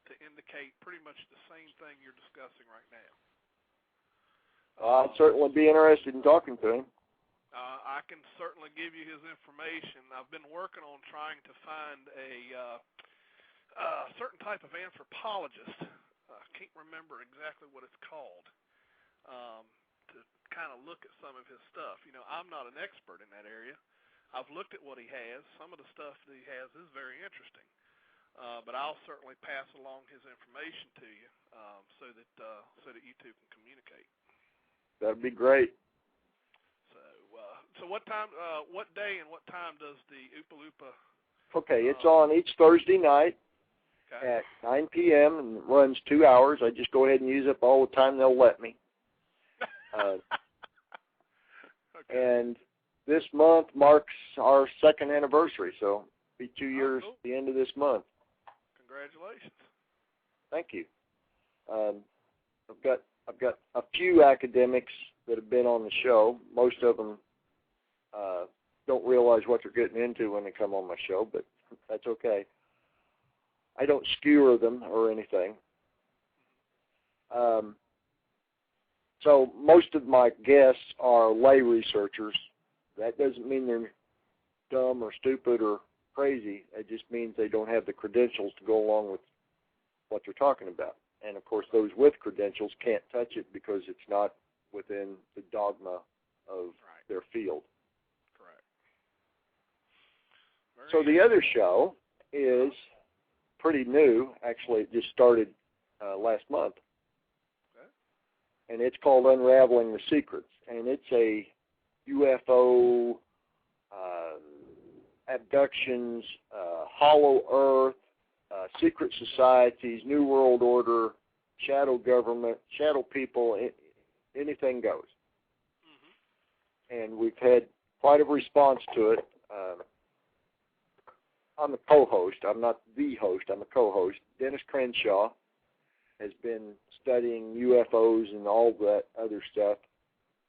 to indicate pretty much the same thing you're discussing right now. I'd certainly be interested in talking to him. I can certainly give you his information. I've been working on trying to find a certain type of anthropologist. I can't remember exactly what it's called, to kind of look at some of his stuff. You know, I'm not an expert in that area. I've looked at what he has. Some of the stuff that he has is very interesting. But I'll certainly pass along his information to you so that you two can communicate. That'd be great. So what time, what day and what time does the Oopa Loopa? Okay, it's on each Thursday night Okay. at 9 p.m. and it runs 2 hours. I just go ahead and use up all the time they'll let me. Okay. And this month marks our second anniversary, so it'll be 2 years cool. at the end of this month. Congratulations. Thank you. I've got a few academics that have been on the show. Most of them don't realize what they're getting into when they come on my show, but that's okay. I don't skewer them or anything. So most of my guests are lay researchers. That doesn't mean they're dumb or stupid or crazy. It just means they don't have the credentials to go along with what they're talking about. And, of course, those with credentials can't touch it because it's not within the dogma of their field. Correct. So the other show is pretty new. Actually, it just started last month. Okay. And it's called Unraveling the Secrets. And it's a UFO, abductions, hollow earth, secret societies, New World Order, shadow government, shadow people, anything goes. Mm-hmm. And we've had quite a response to it. I'm the co-host. I'm not the host. I'm a co-host. Dennis Crenshaw has been studying UFOs and all that other stuff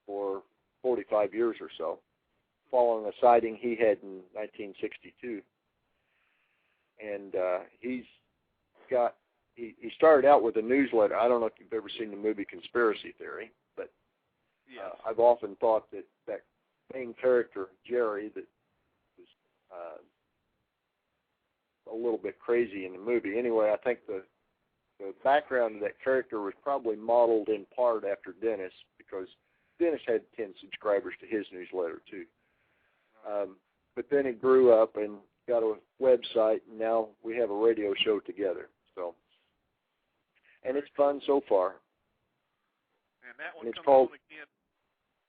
for 45 years or so, following a sighting he had in 1962. And he's got he started out with a newsletter. I don't know if you've ever seen the movie Conspiracy Theory, but Yes. I've often thought that that main character, Jerry, that was a little bit crazy in the movie. Anyway, I think the background of that character was probably modeled in part after Dennis, because Dennis had 10 subscribers to his newsletter too. But then he grew up and got a website, and now we have a radio show together. So, and it's fun so far. And that one And comes on again.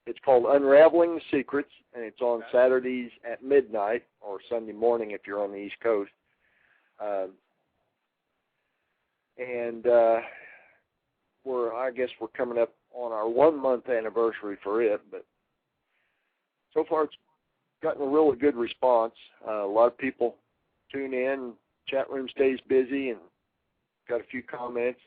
It's called Unraveling the Secrets, and it's on Saturdays at midnight, or Sunday morning if you're on the East Coast. I guess we're coming up on our 1 month anniversary for it, but so far it's gotten a really good response. A lot of people tune in, chat room stays busy, and got a few comments,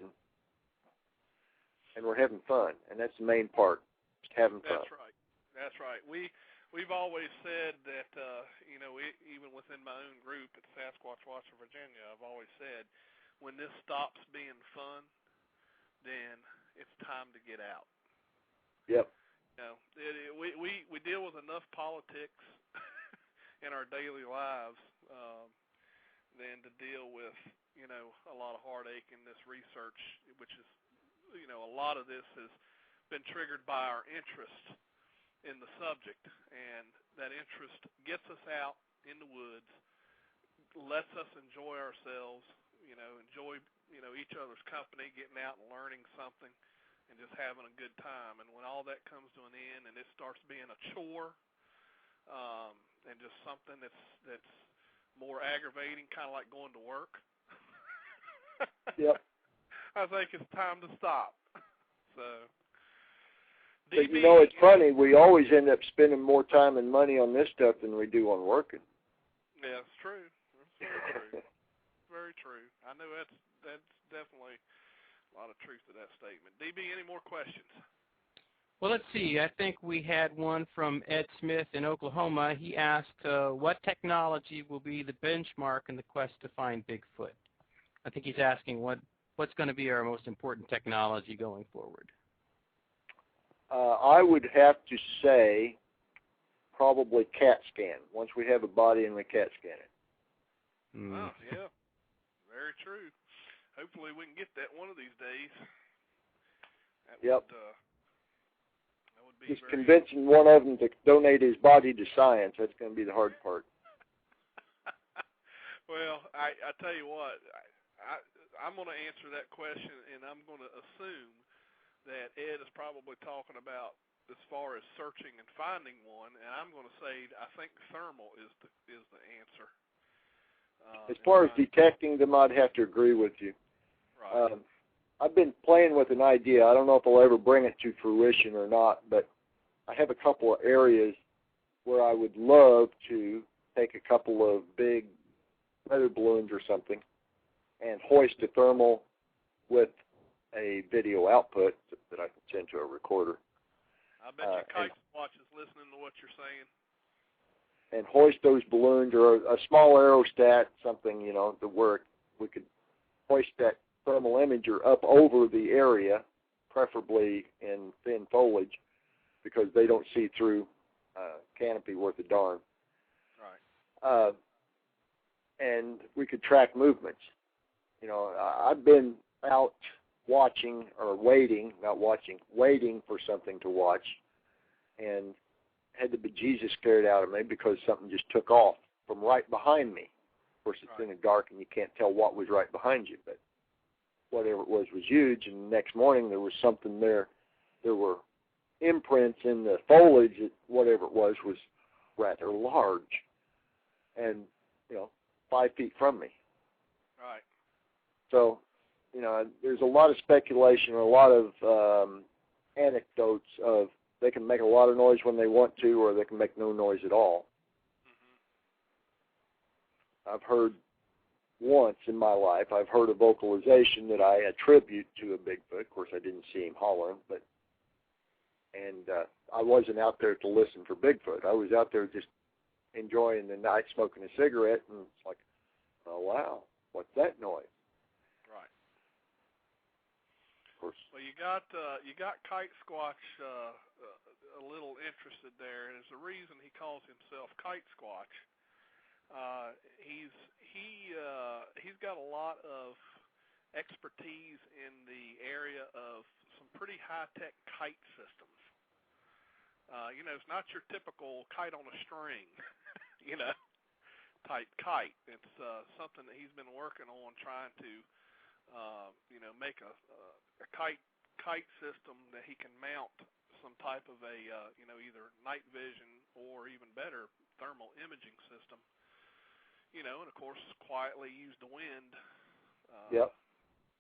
and we're having fun, and that's the main part, just having fun. That's right. That's right. We've always said that, even within my own group at Sasquatch Watch of Virginia, I've always said, when this stops being fun, then it's time to get out. Yep. We deal with enough politics in our daily lives than to deal with, a lot of heartache in this research, which is, a lot of this has been triggered by our interest in the subject, and that interest gets us out in the woods, lets us enjoy ourselves, enjoy, each other's company, getting out and learning something, and just having a good time. And when all that comes to an end and it starts being a chore, and just something that's more aggravating, kind of like going to work, yep. I think it's time to stop. So, but it's funny. We always end up spending more time and money on this stuff than we do on working. Yeah, it's true. It's very true. Very true. I know that's definitely a lot of truth to that statement. DB, any more questions? Well, let's see. I think we had one from Ed Smith in Oklahoma. He asked, what technology will be the benchmark in the quest to find Bigfoot? I think he's asking what's going to be our most important technology going forward. I would have to say probably CAT scan, once we have a body and we CAT scan it. Oh, yeah. Very true. Hopefully we can get that one of these days. That yep. Would be just convincing one of them to donate his body to science, that's going to be the hard part. Well, I tell you what, I'm going to answer that question, and I'm going to assume that Ed is probably talking about as far as searching and finding one, and I'm going to say I think thermal is the answer. As far as detecting them, I'd have to agree with you. Right. I've been playing with an idea. I don't know if I'll ever bring it to fruition or not, but I have a couple of areas where I would love to take a couple of big weather balloons or something and hoist a thermal with a video output that I can send to a recorder. I bet you Kite Watch is listening to what you're saying. And hoist those balloons, or a small aerostat, something, to work. We could hoist that thermal imager up over the area, preferably in thin foliage, because they don't see through canopy worth a darn. Right. And we could track movements. I've been out watching or waiting for something to watch, and had the bejesus scared out of me because something just took off from right behind me. Of course, it's in the dark and you can't tell what was right behind you, but whatever it was huge, and the next morning there was something there. There were imprints in the foliage that whatever it was rather large and, 5 feet from me. Right. So, there's a lot of speculation, a lot of anecdotes of they can make a lot of noise when they want to, or they can make no noise at all. Mm-hmm. I've heard once in my life, I've heard a vocalization that I attribute to a Bigfoot. Of course, I didn't see him hollering, and I wasn't out there to listen for Bigfoot. I was out there just enjoying the night, smoking a cigarette, and it's like, oh, wow, what's that noise? Right. course. Well, you got Kite Squatch a little interested there, and there's a reason he calls himself Kite Squatch. He's got a lot of expertise in the area of some pretty high-tech kite systems. It's not your typical kite on a string, type kite. It's something that he's been working on, trying to, make a kite system that he can mount some type of a, either night vision or even better thermal imaging system. And of course, quietly use the wind. Yep.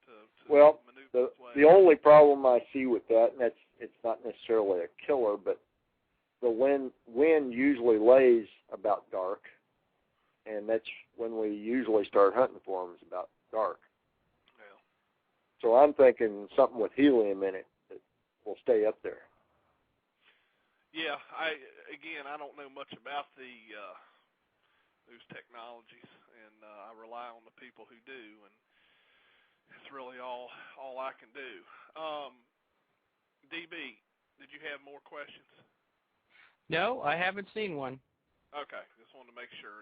To maneuver the only problem I see with that, and it's not necessarily a killer, but the wind usually lays about dark, and that's when we usually start hunting for them, is about dark. Yeah. So I'm thinking something with helium in it that will stay up there. Yeah, I don't know much about those technologies, and I rely on the people who do, and it's really all I can do. DB, did you have more questions? No, I haven't seen one. Okay, just wanted to make sure.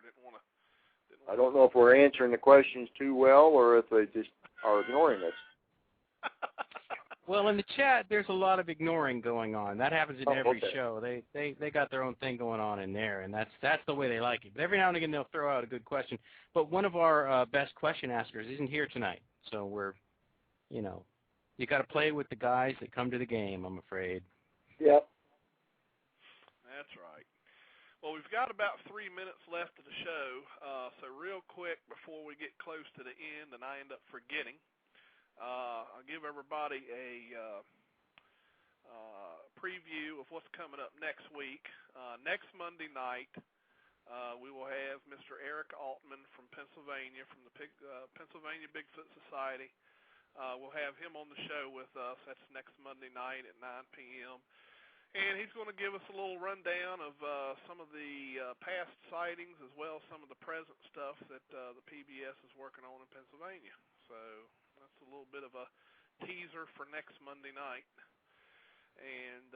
I don't know if we're answering the questions too well or if they just are ignoring us. Well, in the chat, there's a lot of ignoring going on. That happens in every okay. show. They got their own thing going on in there, and that's the way they like it. But every now and again, they'll throw out a good question. But one of our best question askers isn't here tonight, so we're, you got to play with the guys that come to the game, I'm afraid. Yep. That's right. Well, we've got about 3 minutes left of the show, so real quick before we get close to the end and I end up forgetting, I'll give everybody a preview of what's coming up next week. Next Monday night, we will have Mr. Eric Altman from Pennsylvania, from the Pennsylvania Bigfoot Society. We'll have him on the show with us. That's next Monday night at 9 p.m., and he's going to give us a little rundown of some of the past sightings as well as some of the present stuff that the PBS is working on in Pennsylvania. So that's a little bit of a teaser for next Monday night. And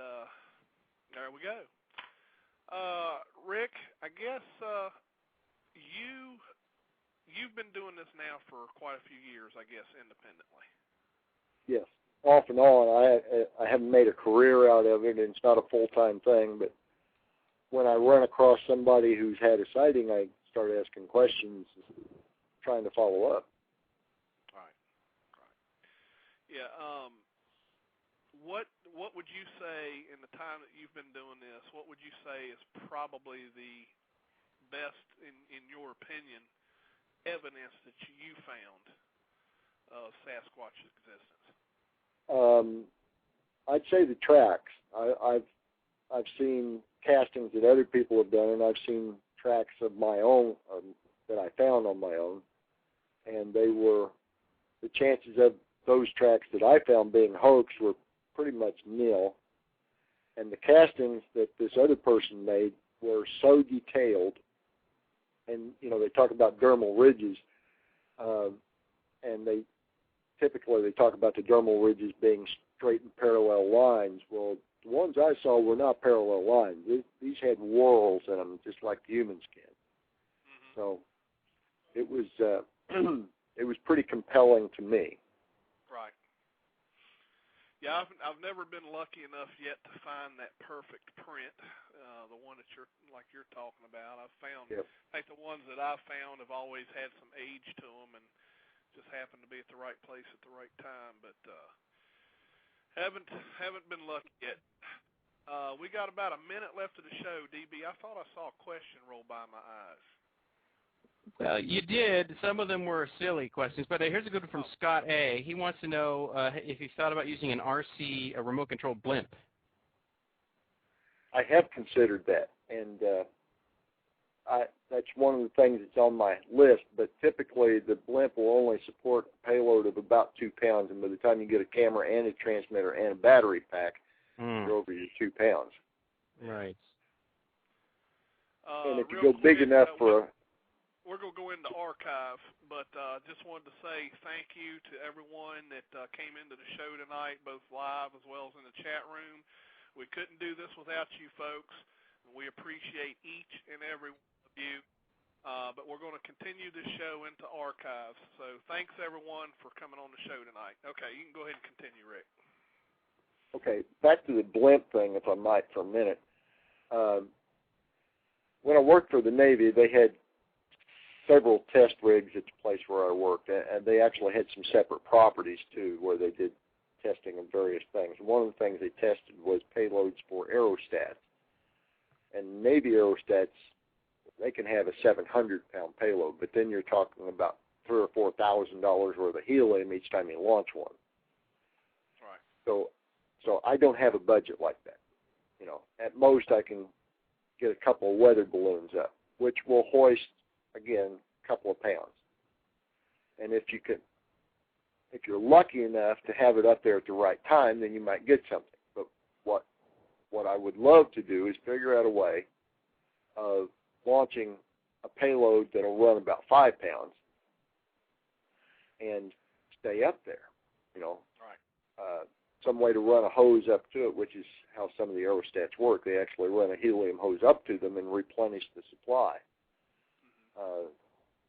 there we go. Rick, I guess you've been doing this now for quite a few years, I guess, independently. Yes. Off and on. I haven't made a career out of it, and it's not a full-time thing, but when I run across somebody who's had a sighting, I start asking questions, trying to follow up. Right. Yeah, what would you say in the time that you've been doing this, what would you say is probably the best, in your opinion, evidence that you found of Sasquatch's existence? I'd say the tracks. I've seen castings that other people have done, and I've seen tracks of my own that I found on my own, and the chances of those tracks that I found being hoax were pretty much nil. And the castings that this other person made were so detailed, and they talk about dermal ridges, and they talk about the dermal ridges being straight and parallel lines. Well, the ones I saw were not parallel lines. These had whorls in them, just like human skin. Mm-hmm. So it was pretty compelling to me. Right. Yeah, I've never been lucky enough yet to find that perfect print, the one that you're talking about. I've found, yep. I think the ones that I've found have always had some age to them and just happened to be at the right place at the right time, but haven't been lucky yet. We got about a minute left of the show, DB. I thought I saw a question roll by my eyes. Well, you did. Some of them were silly questions, but here's a good one from Scott A. He wants to know if you thought about using an RC, a remote-controlled blimp. I have considered that, and that's one of the things that's on my list, but typically the blimp will only support a payload of about 2 pounds, and by the time you get a camera and a transmitter and a battery pack, you're over your 2 pounds. Right. And if you go big enough for we're going to go into archive, but just wanted to say thank you to everyone that came into the show tonight, both live as well as in the chat room. We couldn't do this without you folks. We appreciate each and every one of you, but we're going to continue this show into archives. So thanks, everyone, for coming on the show tonight. Okay, you can go ahead and continue, Rick. Okay, back to the blimp thing, if I might, for a minute. When I worked for the Navy, they had several test rigs at the place where I worked, and they actually had some separate properties, too, where they did testing of various things. One of the things they tested was payloads for aerostats. And Navy aerostats, they can have a 700-pound payload, but then you're talking about $3,000 or $4,000 worth of helium each time you launch one. Right. So I don't have a budget like that. You know, at most I can get a couple of weather balloons up, which will hoist, again, a couple of pounds. And if you're lucky enough to have it up there at the right time, then you might get something. But what I would love to do is figure out a way of launching a payload that'll run about 5 pounds and stay up there, you know. Right. Some way to run a hose up to it, which is how some of the aerostats work. They actually run a helium hose up to them and replenish the supply.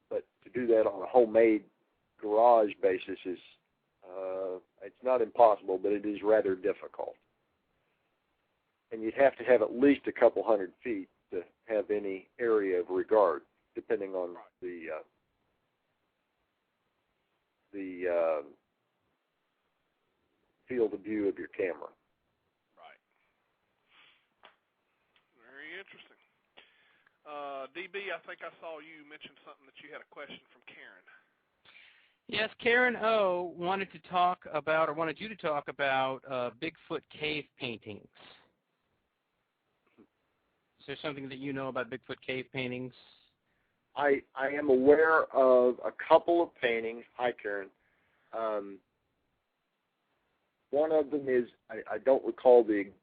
But to do that on a homemade garage basis is, it's not impossible, but it is rather difficult. And you'd have to have at least a couple 100 feet to have any area of regard, depending on the field of view of your camera. Right. Very interesting. DB, I think I saw you mention something that you had a question from Karen. Yes, Karen O. wanted you to talk about Bigfoot cave paintings. Is there something that you know about Bigfoot cave paintings? I am aware of a couple of paintings. Hi, Karen. One of them is, I don't recall the exact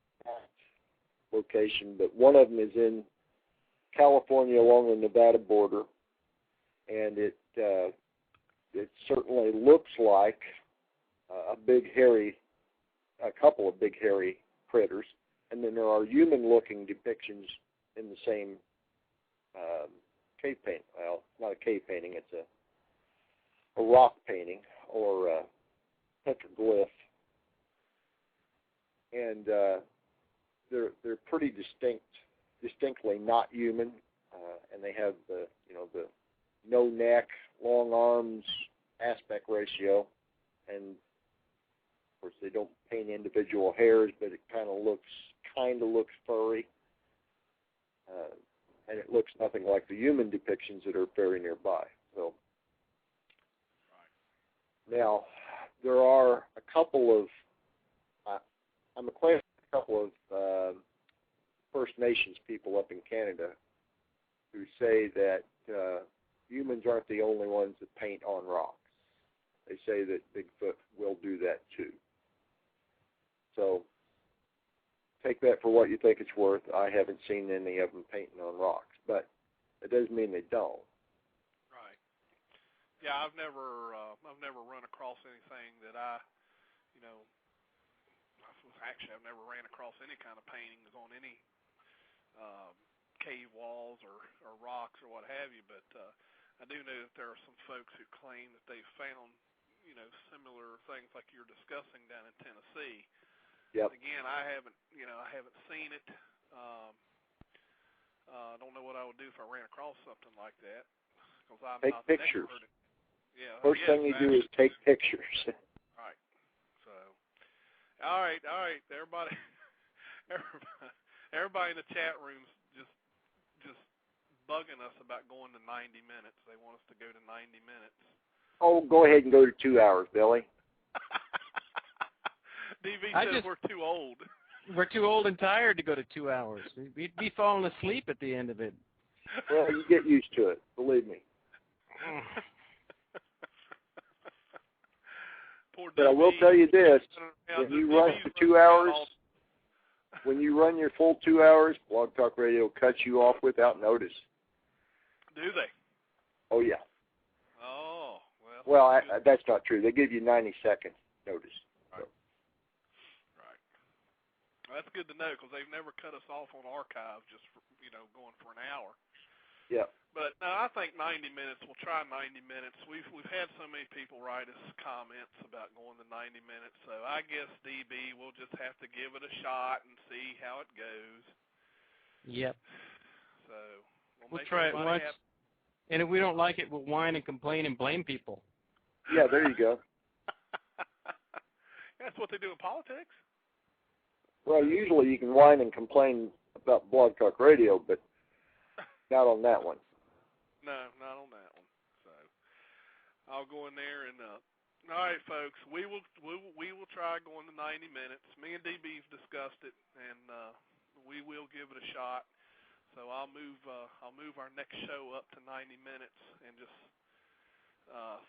location, but one of them is in California along the Nevada border, and it certainly looks like a couple of big hairy critters, and then there are human-looking depictions in the same cave painting. Well, it's not a cave painting; it's a rock painting or a petroglyph. And they're pretty distinctly not human, and they have the no neck, long arms aspect ratio, and of course they don't paint individual hairs, but it kind of looks furry, and it looks nothing like the human depictions that are very nearby. So now there are a couple of I'm acquainted with a couple of First Nations people up in Canada who say that humans aren't the only ones that paint on rocks. They say that Bigfoot will do that too. So take that for what you think it's worth. I haven't seen any of them painting on rocks, but it doesn't mean they don't. Right. Yeah, I've never run across anything that actually I've never ran across any kind of paintings on any cave walls or rocks or what have you, but I do know that there are some folks who claim that they've found, similar things like you're discussing down in Tennessee. Yep. Again, I haven't seen it. I don't know what I would do if I ran across something like that. Take pictures. Yeah. First thing you do is take pictures. Right. So, all right. Everybody in the chat room's just bugging us about going to 90 minutes. They want us to go to 90 minutes. Oh, go ahead and go to 2 hours, Billy. DV says we're too old. We're too old and tired to go to 2 hours. We'd be falling asleep at the end of it. Well, you get used to it, believe me. But I will tell you this, when you run for 2 hours, when you run your full 2 hours, Blog Talk Radio cuts you off without notice. Do they? Oh, yeah. Oh, well. Well, that's not true. They give you 90 seconds notice. Right. So. Right. Well, that's good to know because they've never cut us off on archive just for, going for an hour. Yeah. But no, I think 90 minutes. We'll try 90 minutes. We've had so many people write us comments about going to 90 minutes. So I guess DB, we'll just have to give it a shot and see how it goes. Yep. So we'll try it once, and if we don't like it, we'll whine and complain and blame people. Yeah, there you go. That's what they do in politics. Well, usually you can whine and complain about Blog Talk Radio, but not on that one. No, not on that one. So I'll go in there and all right, folks. We will try going to 90 minutes. Me and DB's discussed it, and we will give it a shot. So I'll move our next show up to 90 minutes and just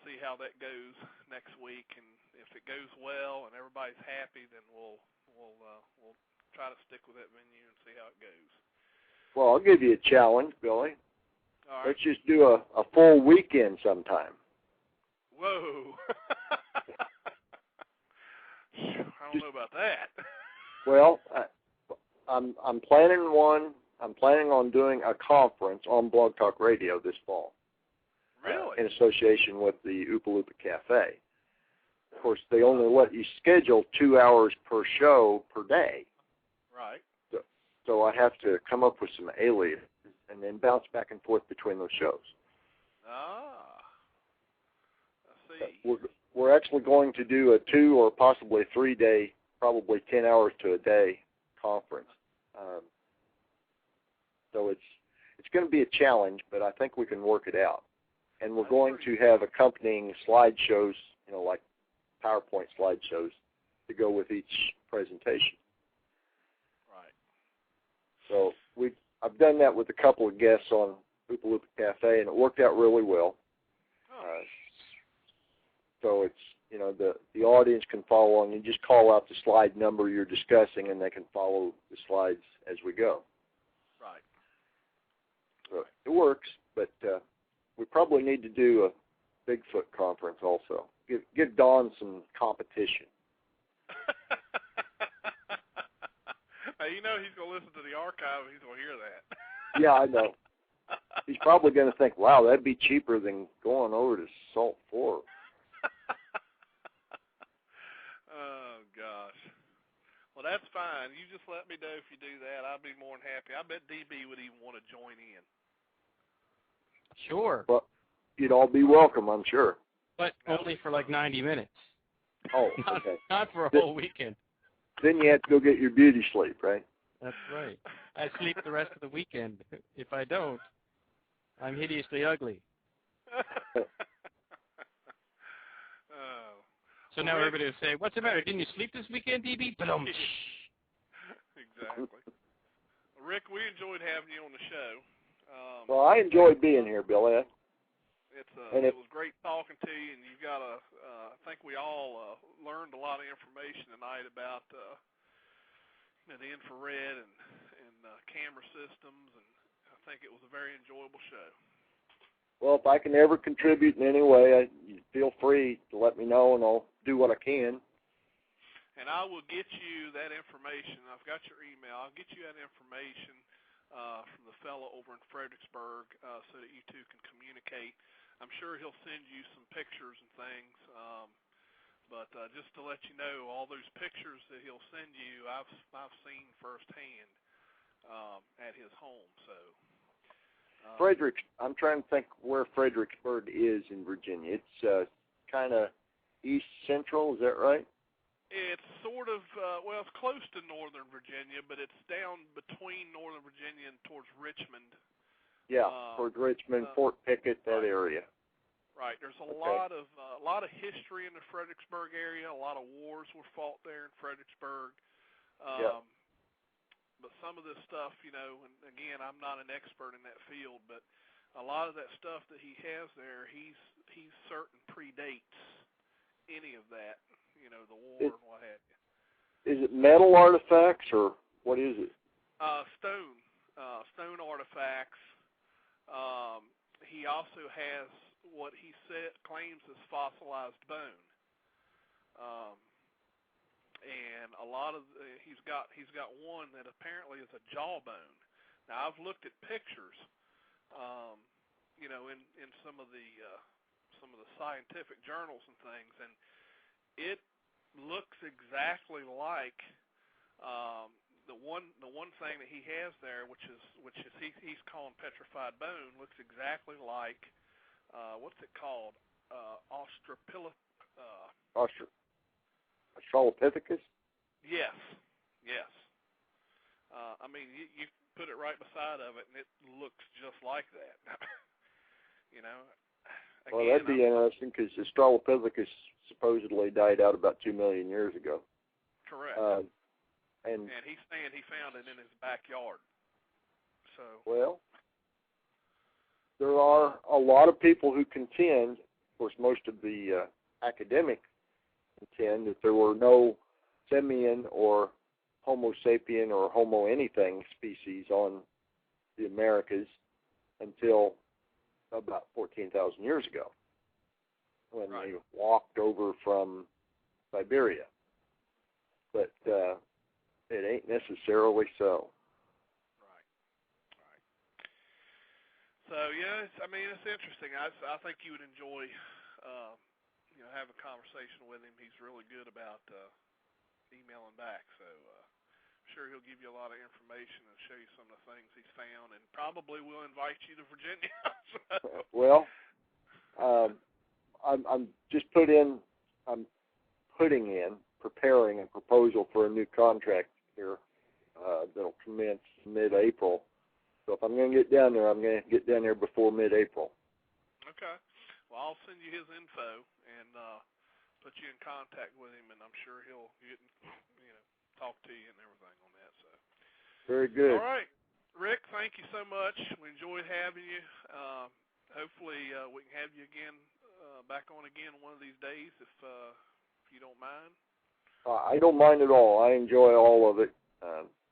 see how that goes next week. And if it goes well and everybody's happy, then we'll try to stick with that venue and see how it goes. Well, I'll give you a challenge, Billy. All right. Let's just do a full weekend sometime. Whoa. I don't know about that. Well, I'm planning one. I'm planning on doing a conference on Blog Talk Radio this fall. Really? In association with the Oopa Loopa Cafe. Of course, they only let you schedule 2 hours per show per day. Right. So I have to come up with some aliases and then bounce back and forth between those shows. Ah. I see. We're actually going to do a 2 or possibly 3 day, probably 10 hours to a day conference. So it's going to be a challenge, but I think we can work it out. And we're going to have accompanying slideshows, like PowerPoint slideshows to go with each presentation. Right. So I've done that with a couple of guests on Oopa Loopa Cafe, and it worked out really well. Oh. So it's, the audience can follow along. You just call out the slide number you're discussing, and they can follow the slides as we go. Right. So it works, but we probably need to do a Bigfoot conference also. Give Don some competition. Hey, he's going to listen to the archive and he's going to hear that. Yeah, I know. He's probably going to think, wow, that'd be cheaper than going over to Salt Fork. Oh, gosh. Well, that's fine. You just let me know if you do that. I'd be more than happy. I bet DB would even want to join in. Sure. Well, you'd all be welcome, I'm sure. But only for like 90 minutes. Oh, not, okay. Not for a whole weekend. Then you have to go get your beauty sleep, right? That's right. I sleep the rest of the weekend. If I don't, I'm hideously ugly. So now everybody will say, what's the matter? Didn't you sleep this weekend, DB? Exactly. Rick, we enjoyed having you on the show. Well, I enjoyed being here, Billy. It was great talking to you, and you've got I think we all learned a lot of information tonight about the infrared and camera systems, and I think it was a very enjoyable show. Well, if I can ever contribute in any way, feel free to let me know, and I'll do what I can. And I will get you that information. I've got your email. I'll get you that information from the fellow over in Fredericksburg so that you two can communicate. I'm sure he'll send you some pictures and things, but just to let you know, all those pictures that he'll send you, I've seen firsthand at his home. So, I'm trying to think where Fredericksburg is in Virginia. It's kind of east central, is that right? It's sort of, it's close to Northern Virginia, but it's down between Northern Virginia and towards Richmond. Yeah, towards Richmond, Fort Pickett, that area. Right. There's a lot of history in the Fredericksburg area. A lot of wars were fought there in Fredericksburg. But some of this stuff, and again, I'm not an expert in that field, but a lot of that stuff that he has there, he's certain predates any of that, the war and what have you. Is it metal artifacts or what is it? Stone artifacts. he also has what he claims is fossilized bone. And a lot of he's got one that apparently is a jawbone. Now I've looked at pictures, in some of the scientific journals and things, and it looks exactly like the one thing that he has there, which is he's calling petrified bone, looks exactly like what's it called? Australopithecus? Yes. I mean, you put it right beside of it, and it looks just like that. Again, Well, that'd be interesting because Australopithecus supposedly died out about 2 million years ago. Correct. And he's saying he found it in his backyard. So. Well, there are a lot of people who contend, of course, most of the academic contend that there were no simian or Homo sapien or Homo anything species on the Americas until about 14,000 years ago, when they walked over from Siberia. But it ain't necessarily so. Right. So yeah, it's interesting. I think you would enjoy, having a conversation with him. He's really good about emailing back. So I'm sure he'll give you a lot of information and show you some of the things he's found, and probably will invite you to Virginia. Well, I'm preparing a proposal for a new contract here that'll commence mid-April. So if I'm going to get down there, I'm going to get down there before mid-April. Okay. Well, I'll send you his info and put you in contact with him, and I'm sure he'll talk to you and everything on that. So. Very good. All right. Rick, thank you so much. We enjoyed having you. Hopefully we can have you again, back on again one of these days, if you don't mind. I don't mind at all. I enjoy all of it.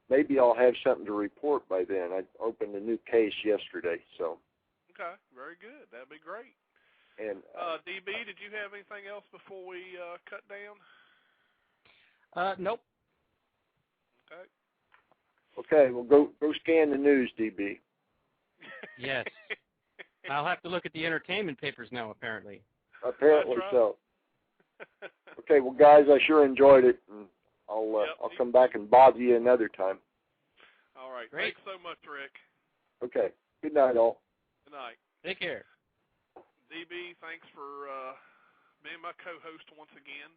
Maybe I'll have something to report by then. I opened a new case yesterday, so. Okay, very good. That'd be great. And DB, did you have anything else before we cut down? Nope. Okay. Okay, well, go scan the news, DB. Yes. I'll have to look at the entertainment papers now, apparently. Apparently That's right. so. Okay, well, guys, I sure enjoyed it, and I'll come back and bother you another time. All right. Great. Thanks so much, Rick. Okay. Good night, all. Good night. Take care. DB, thanks for being my co-host once again.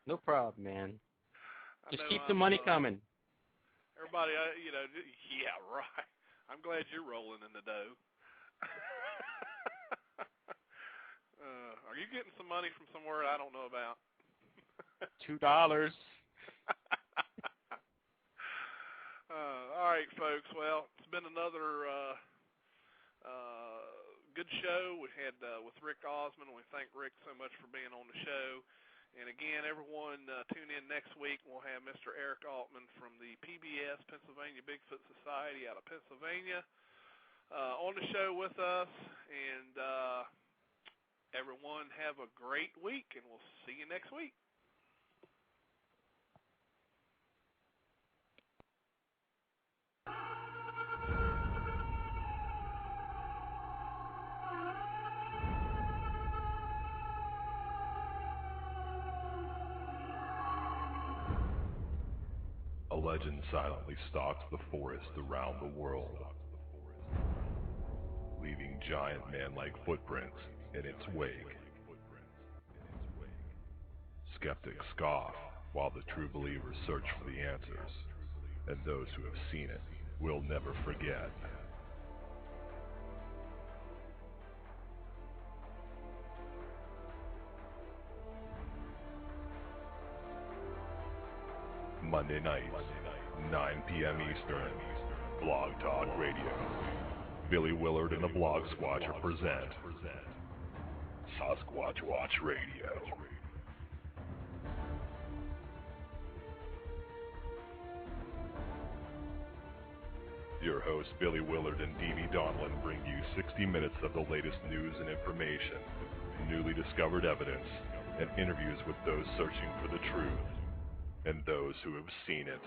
No problem, man. Just keep I'm, the money coming. Everybody, yeah, right. I'm glad you're rolling in the dough. Are you getting some money from somewhere I don't know about? $2. All right, folks. Well, it's been another good show. We had with Rick Osman. We thank Rick so much for being on the show. And again, everyone, tune in next week. We'll have Mr. Eric Altman from the PBS, Pennsylvania Bigfoot Society out of Pennsylvania, on the show with us. And everyone have a great week, and we'll see you next week. A legend silently stalks the forest around the world, leaving giant man-like footprints in its wake. Skeptics scoff, while the true believers search for the answers, and those who have seen it will never forget. Monday nights, 9 p.m. Eastern, Blog Talk Radio. Billy Willard and the Blog Squatcher present Sasquatch Watch Radio. Your hosts Billy Willard and Dee Donlin bring you 60 minutes of the latest news and information, newly discovered evidence, and interviews with those searching for the truth and those who have seen it.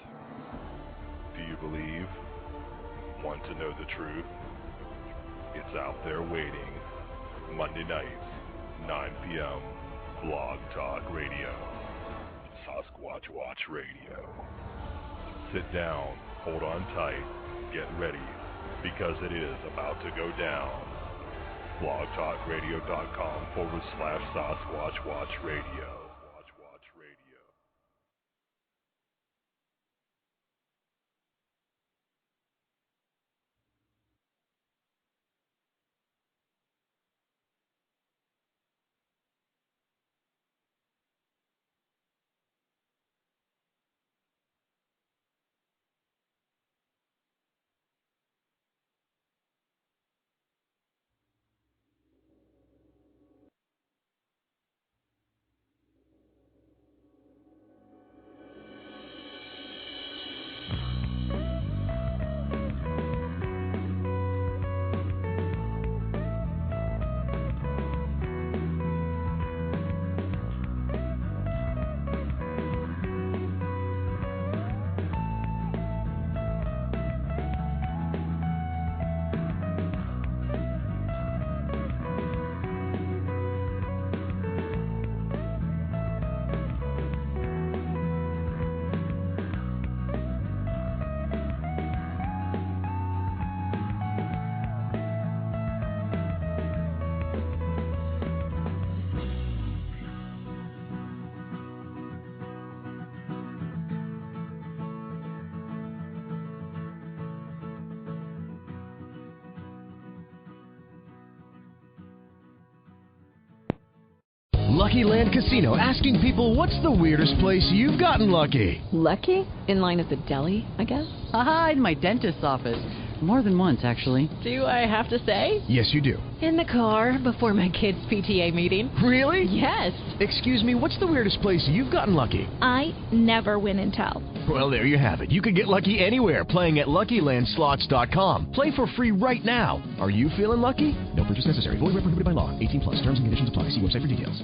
Do you believe? Want to know the truth? It's out there waiting. Monday nights, 9 p.m., Blog Talk Radio. Sasquatch Watch Radio. Sit down, hold on tight, get ready, because it is about to go down. blogtalkradio.com/Sasquatch Watch Radio. Lucky Land Casino, asking people, what's the weirdest place you've gotten lucky? Lucky? In line at the deli, I guess? Aha, in my dentist's office. More than once, actually. Do I have to say? Yes, you do. In the car before my kids' PTA meeting. Really? Yes. Excuse me, what's the weirdest place you've gotten lucky? I never win and tell. Well, there you have it. You can get lucky anywhere, playing at LuckyLandSlots.com. Play for free right now. Are you feeling lucky? No purchase necessary. Void where prohibited by law. 18+. Terms and conditions apply. See website for details.